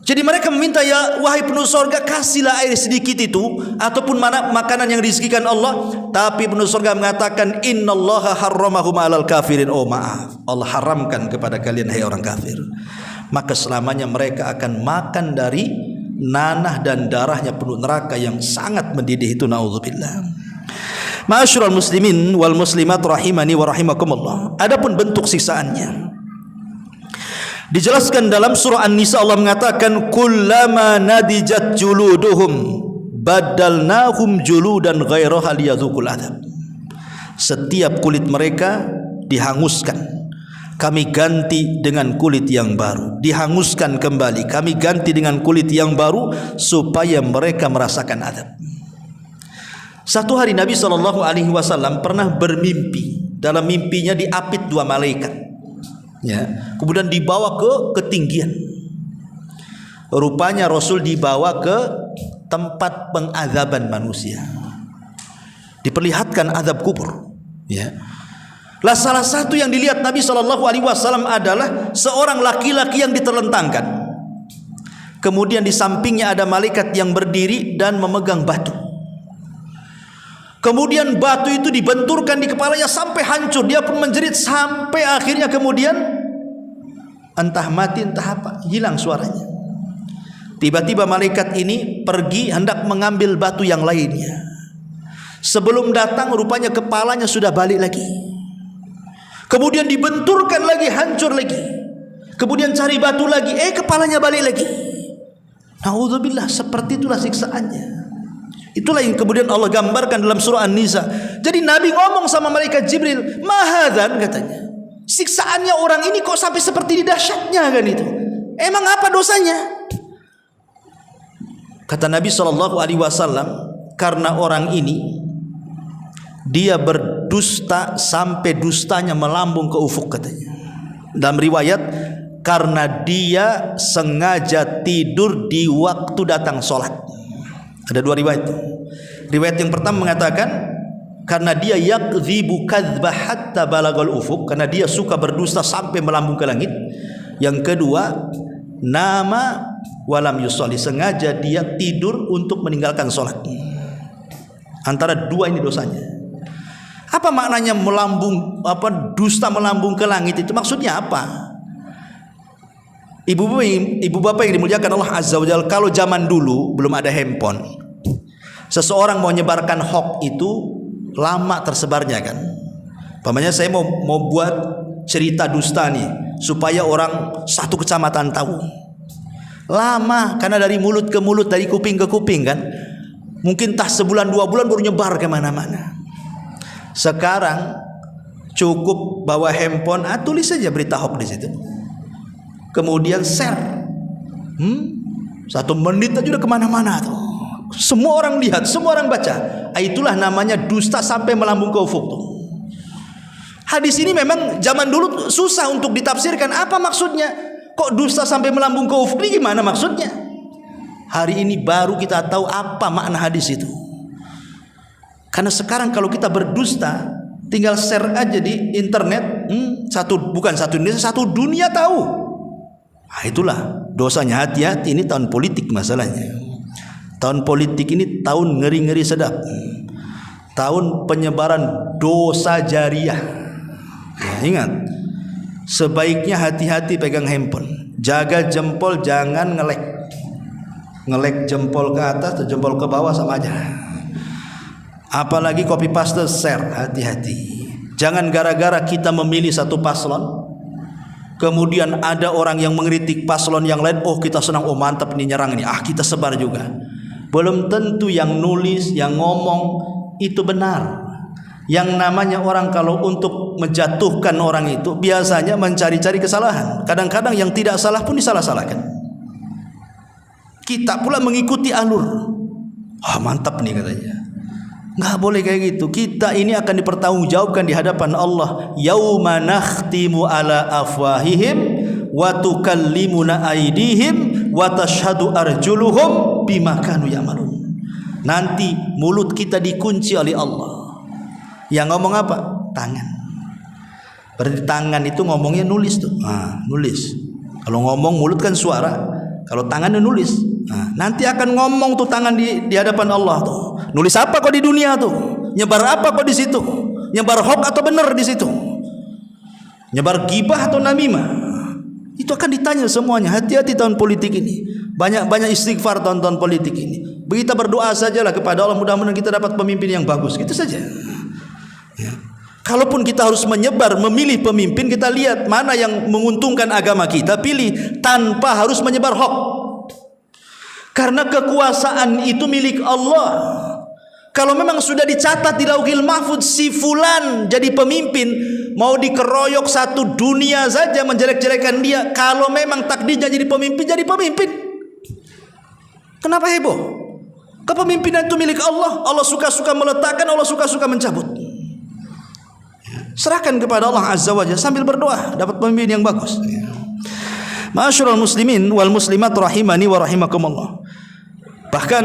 Jadi mereka meminta, ya wahai penduduk surga, kasihlah air sedikit itu ataupun makanan yang dirizkikan Allah. Tapi penduduk surga mengatakan, innallaha harramahum alal kafirin. Oh maaf, Allah haramkan kepada kalian hai orang kafir. Maka selamanya mereka akan makan dari nanah dan darahnya penduduk neraka yang sangat mendidih itu, naudzubillah. Ma'asyiral muslimin wal muslimat rahimani wa rahimakumullah. Adapun bentuk siksaannya dijelaskan dalam surah An-Nisa. Allah mengatakan, kullama nadijat juluduhum badalnahum juludan ghairaha liyadzuqul adzab. Setiap kulit mereka dihanguskan, kami ganti dengan kulit yang baru. Dihanguskan kembali, kami ganti dengan kulit yang baru supaya mereka merasakan azab. Satu hari Nabi SAW pernah bermimpi. Dalam mimpinya diapit dua malaikat, ya, kemudian dibawa ke ketinggian. Rupanya Rasul dibawa ke tempat pengazaban manusia, diperlihatkan azab kubur, ya. Lah salah satu yang dilihat Nabi SAW adalah seorang laki-laki yang diterlentangkan. Kemudian di sampingnya ada malaikat yang berdiri dan memegang batu. Kemudian batu itu dibenturkan di kepalanya sampai hancur. Dia pun menjerit sampai akhirnya kemudian entah mati entah apa, hilang suaranya. Tiba-tiba malaikat ini pergi hendak mengambil batu yang lainnya. Sebelum datang rupanya kepalanya sudah balik lagi. Kemudian dibenturkan lagi, hancur lagi. Kemudian cari batu lagi, kepalanya balik lagi. Naudzubillah, seperti itulah siksaannya. Itulah yang kemudian Allah gambarkan dalam surah An-Nisa. Jadi Nabi ngomong sama malaikat Jibril, "Mahadzan," katanya. Siksaannya orang ini kok sampai seperti ini dahsyatnya kan itu? Emang apa dosanya? Kata Nabi SAW, karena orang ini dia berdusta sampai dustanya melambung ke ufuk, katanya. Dalam riwayat, karena dia sengaja tidur di waktu datang sholat. Ada dua riwayat. Riwayat yang pertama mengatakan karena dia yakdzibu kadzbah hatta balagal ufuk, karena dia suka berdusta sampai melambung ke langit. Yang kedua, nama walam yusolli, sengaja dia tidur untuk meninggalkan sholat. Antara dua ini dosanya. Apa maknanya melambung, dusta melambung ke langit itu? Maksudnya apa? Ibu bapak yang dimuliakan Allah Azza wa Jalla, kalau zaman dulu belum ada handphone, seseorang mau menyebarkan hoax itu lama tersebarnya kan. Pamannya saya mau buat cerita dusta nih supaya orang satu kecamatan tahu. Lama, karena dari mulut ke mulut, dari kuping ke kuping kan. Mungkin tak sebulan 2 bulan baru nyebar kemana-mana. Sekarang cukup bawa handphone, tulis saja berita hoax di situ. Kemudian share, 1 menit aja udah kemana-mana tuh. Semua orang lihat, semua orang baca. Itulah namanya dusta sampai melambung ke ufuk tuh. Hadis ini memang zaman dulu susah untuk ditafsirkan. Apa maksudnya? Kok dusta sampai melambung ke kufur? Gimana maksudnya? Hari ini baru kita tahu apa makna hadis itu. Karena sekarang kalau kita berdusta, tinggal share aja di internet, bukan satu Indonesia, satu dunia tahu. Nah, itulah dosanya. Hati-hati, ini tahun politik masalahnya. Tahun politik ini tahun ngeri-ngeri sedap. Tahun penyebaran dosa jariah. Ya, ingat, sebaiknya hati-hati pegang handphone. Jaga jempol, jangan ngelek. Ngelek jempol ke atas atau jempol ke bawah sama aja. Apalagi copy paste share, hati-hati. Jangan gara-gara kita memilih satu paslon, kemudian ada orang yang mengkritik paslon yang lain, oh kita senang, oh mantap nih nyerang ini, kita sebar juga. Belum tentu yang nulis, yang ngomong itu benar. Yang namanya orang kalau untuk menjatuhkan orang itu biasanya mencari-cari kesalahan. Kadang-kadang yang tidak salah pun disalah-salahkan. Kita pula mengikuti alur. Mantap nih katanya. Nggak boleh kayak gitu. Kita ini akan dipertanggungjawabkan di hadapan Allah. Yauma nakhtimu ala afwahihim wa tukallimuna aydihim wa tashhadu arjuluhum bima kanu ya'malun. Nanti mulut kita dikunci oleh Allah. Yang ngomong apa? Tangan. Berarti tangan itu ngomongnya nulis tuh. Nulis. Kalau ngomong mulut kan suara. Kalau tangannya nulis. Nanti akan ngomong tuh tangan di hadapan Allah tuh. Nulis apa kok di dunia tuh? Nyebar apa kok di situ? Nyebar hoax atau benar di situ? Nyebar gibah atau namimah? Itu akan ditanya semuanya. Hati-hati tahun politik ini. Banyak istighfar tahun-tahun politik ini. Kita berdoa sajalah kepada Allah, mudah-mudahan kita dapat pemimpin yang bagus. Gitu saja. Ya. Kalaupun kita harus menyebar, memilih pemimpin, kita lihat mana yang menguntungkan agama kita, pilih tanpa harus menyebar hoax. Karena kekuasaan itu milik Allah. Kalau memang sudah dicatat di Lauhil Mahfudz si fulan jadi pemimpin, mau dikeroyok satu dunia saja menjelek-jelekan dia. Kalau memang takdirnya jadi pemimpin, jadi pemimpin. Kenapa heboh? Kepemimpinan itu milik Allah. Allah suka-suka meletakkan, Allah suka-suka mencabut. Serahkan kepada Allah Azza wa Jalla sambil berdoa dapat pemimpin yang bagus. Ma'asyiral muslimin wal muslimat rahimani wa rahimakumullah. Bahkan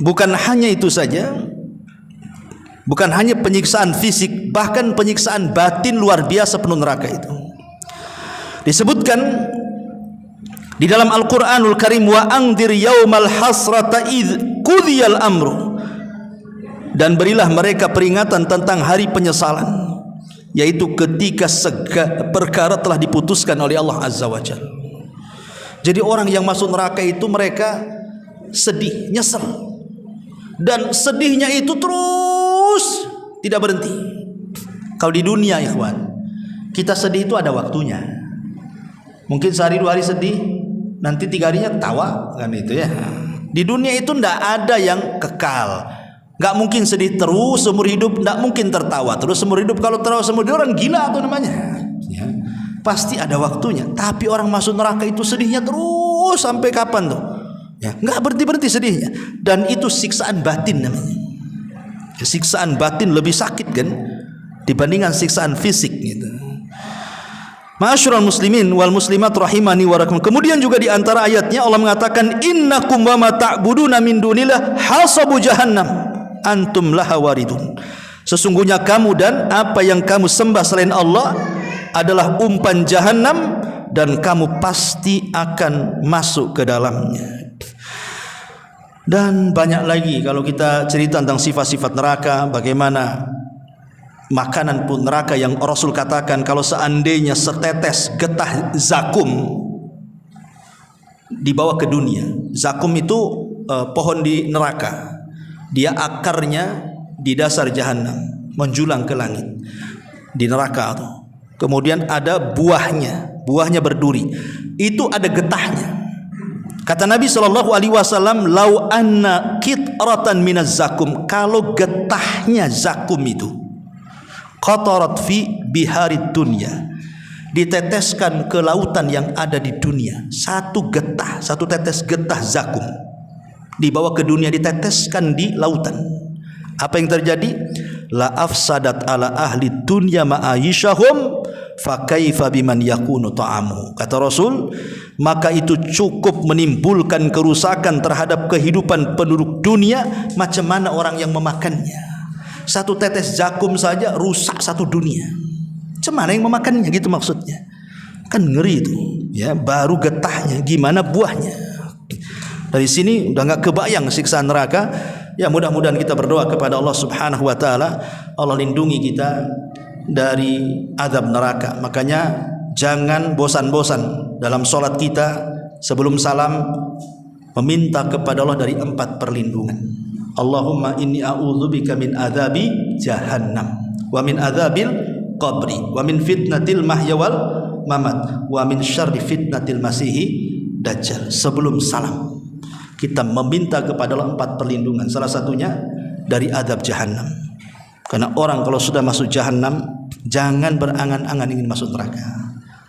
bukan hanya itu saja, bukan hanya penyiksaan fisik, bahkan penyiksaan batin luar biasa penuh neraka itu. Disebutkan di dalam Al-Qur'anul Karim, wa anzir yaumal hasrata id qudiyal amru, dan berilah mereka peringatan tentang hari penyesalan, yaitu ketika perkara telah diputuskan oleh Allah Azza wa Jalla. Jadi orang yang masuk neraka itu mereka sedih, nyesel, dan sedihnya itu terus tidak berhenti. Kalau di dunia ikhwan, kita sedih itu ada waktunya. Mungkin sehari 2 hari sedih, nanti 3 harinya ketawa, kan itu ya. Di dunia itu tidak ada yang kekal. Nggak mungkin sedih terus seumur hidup, nggak mungkin tertawa terus seumur hidup. Kalau tertawa seumur hidup orang gila atau namanya ya. Pasti ada waktunya. Tapi orang masuk neraka itu sedihnya terus sampai kapan tuh ya, nggak berhenti-berhenti sedihnya. Dan itu siksaan batin namanya. Siksaan batin lebih sakit kan dibandingkan siksaan fisik gitu. Ma'asyiral muslimin wal muslimat rahimani wa rahimakumullah. Kemudian juga di antara ayatnya Allah mengatakan innakum wa ma ta'buduna min dunillah hasabu jahannam antum laha waridun. Sesungguhnya kamu dan apa yang kamu sembah selain Allah adalah umpan jahanam dan kamu pasti akan masuk ke dalamnya. Dan banyak lagi kalau kita cerita tentang sifat-sifat neraka, bagaimana makanan pun neraka yang Rasul katakan kalau seandainya setetes getah zakum dibawa ke dunia. Zakum itu pohon di neraka. Dia akarnya di dasar jahanam, menjulang ke langit di neraka itu. Kemudian ada buahnya berduri. Itu ada getahnya. Kata Nabi SAW, lau anna qitratan minaz zakum, kalau getahnya zakum itu qatarat fi biharid dunya, diteteskan ke lautan yang ada di dunia, satu tetes getah zakum dibawa ke dunia, diteteskan di lautan. Apa yang terjadi? la afsadat ala ahli dunya ma'aishahum fa kaifa biman yakunu ta'amu. Kata Rasul, maka itu cukup menimbulkan kerusakan terhadap kehidupan penduduk dunia, macam mana orang yang memakannya. Satu tetes jagung saja rusak satu dunia. Macam mana yang memakannya, gitu maksudnya. Kan ngeri itu, ya, baru getahnya, gimana buahnya. Dari sini udah nggak kebayang siksa neraka. Ya, mudah-mudahan kita berdoa kepada Allah Subhanahu wa taala, Allah lindungi kita dari azab neraka. Makanya jangan bosan-bosan dalam salat kita sebelum salam meminta kepada Allah dari 4 perlindungan. Allahumma inni a'udzubika min adzabi jahannam wa min adzabil qabri wa min fitnatil mahya wal mamat wa min syarri fitnatil masihi dajjal. Sebelum salam kita meminta kepada Allah 4 perlindungan. Salah satunya dari azab jahannam. Karena orang kalau sudah masuk jahannam, jangan berangan-angan ingin masuk neraka.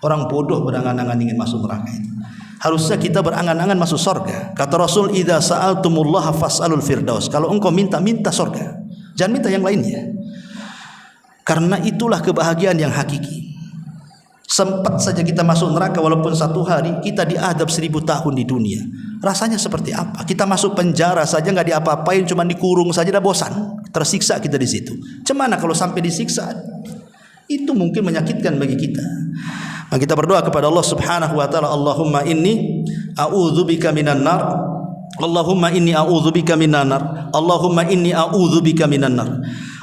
Orang bodoh berangan-angan ingin masuk neraka itu. Harusnya kita berangan-angan masuk surga. Kata Rasul, idza sa'altumullaha fas'alul firdaus. Kalau engkau minta surga, jangan minta yang lainnya. Karena itulah kebahagiaan yang hakiki. Sempat saja kita masuk neraka walaupun 1 hari, kita diadab 1000 tahun di dunia. Rasanya seperti apa? Kita masuk penjara saja nggak diapa-apain, cuma dikurung saja dah bosan. Tersiksa kita di situ. Cemana kalau sampai disiksa? Itu mungkin menyakitkan bagi kita. Nah, kita berdoa kepada Allah Subhanahu wa taala, Allahumma inni a'udzubika minan nar. Allahumma inni a'udzubika minan nar. Allahumma inni a'udzubika minan nar.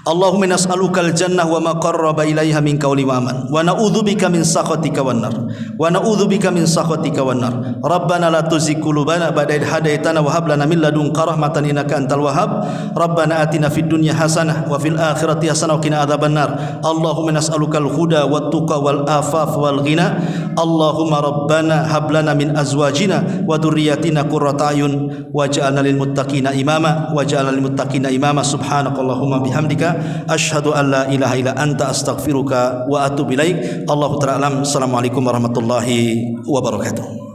Allahumma nas'alukal jannah wa ma qarraba ilaiha min qawli wa amal wa na'udzubika min sakhatika wan nar wa na'udzubika min sakhatika wan nar. Rabbana la tuzigh qulubana ba'da idh hadaitana wa hab lana min ladunka rahmatan innaka antal wahhab. Rabbana atina fid dunya hasanah wa fil akhirati hasanah wa qina adzaban nar. Allahumma nas'alukal huda wat tuqa wal afaf wal ghina. Allahumma rabbana hab lana min azwajina wa dhurriyyatina qurrata ayun waj'alna lil muttaqina imama waj'alna lil muttaqina imama. Subhanakallahumma bihamdika asyhadu an la ilaha illa anta astaghfiruka wa atubu ilaik. Allahu ta'ala alam. Assalamualaikum warahmatullahi wabarakatuh.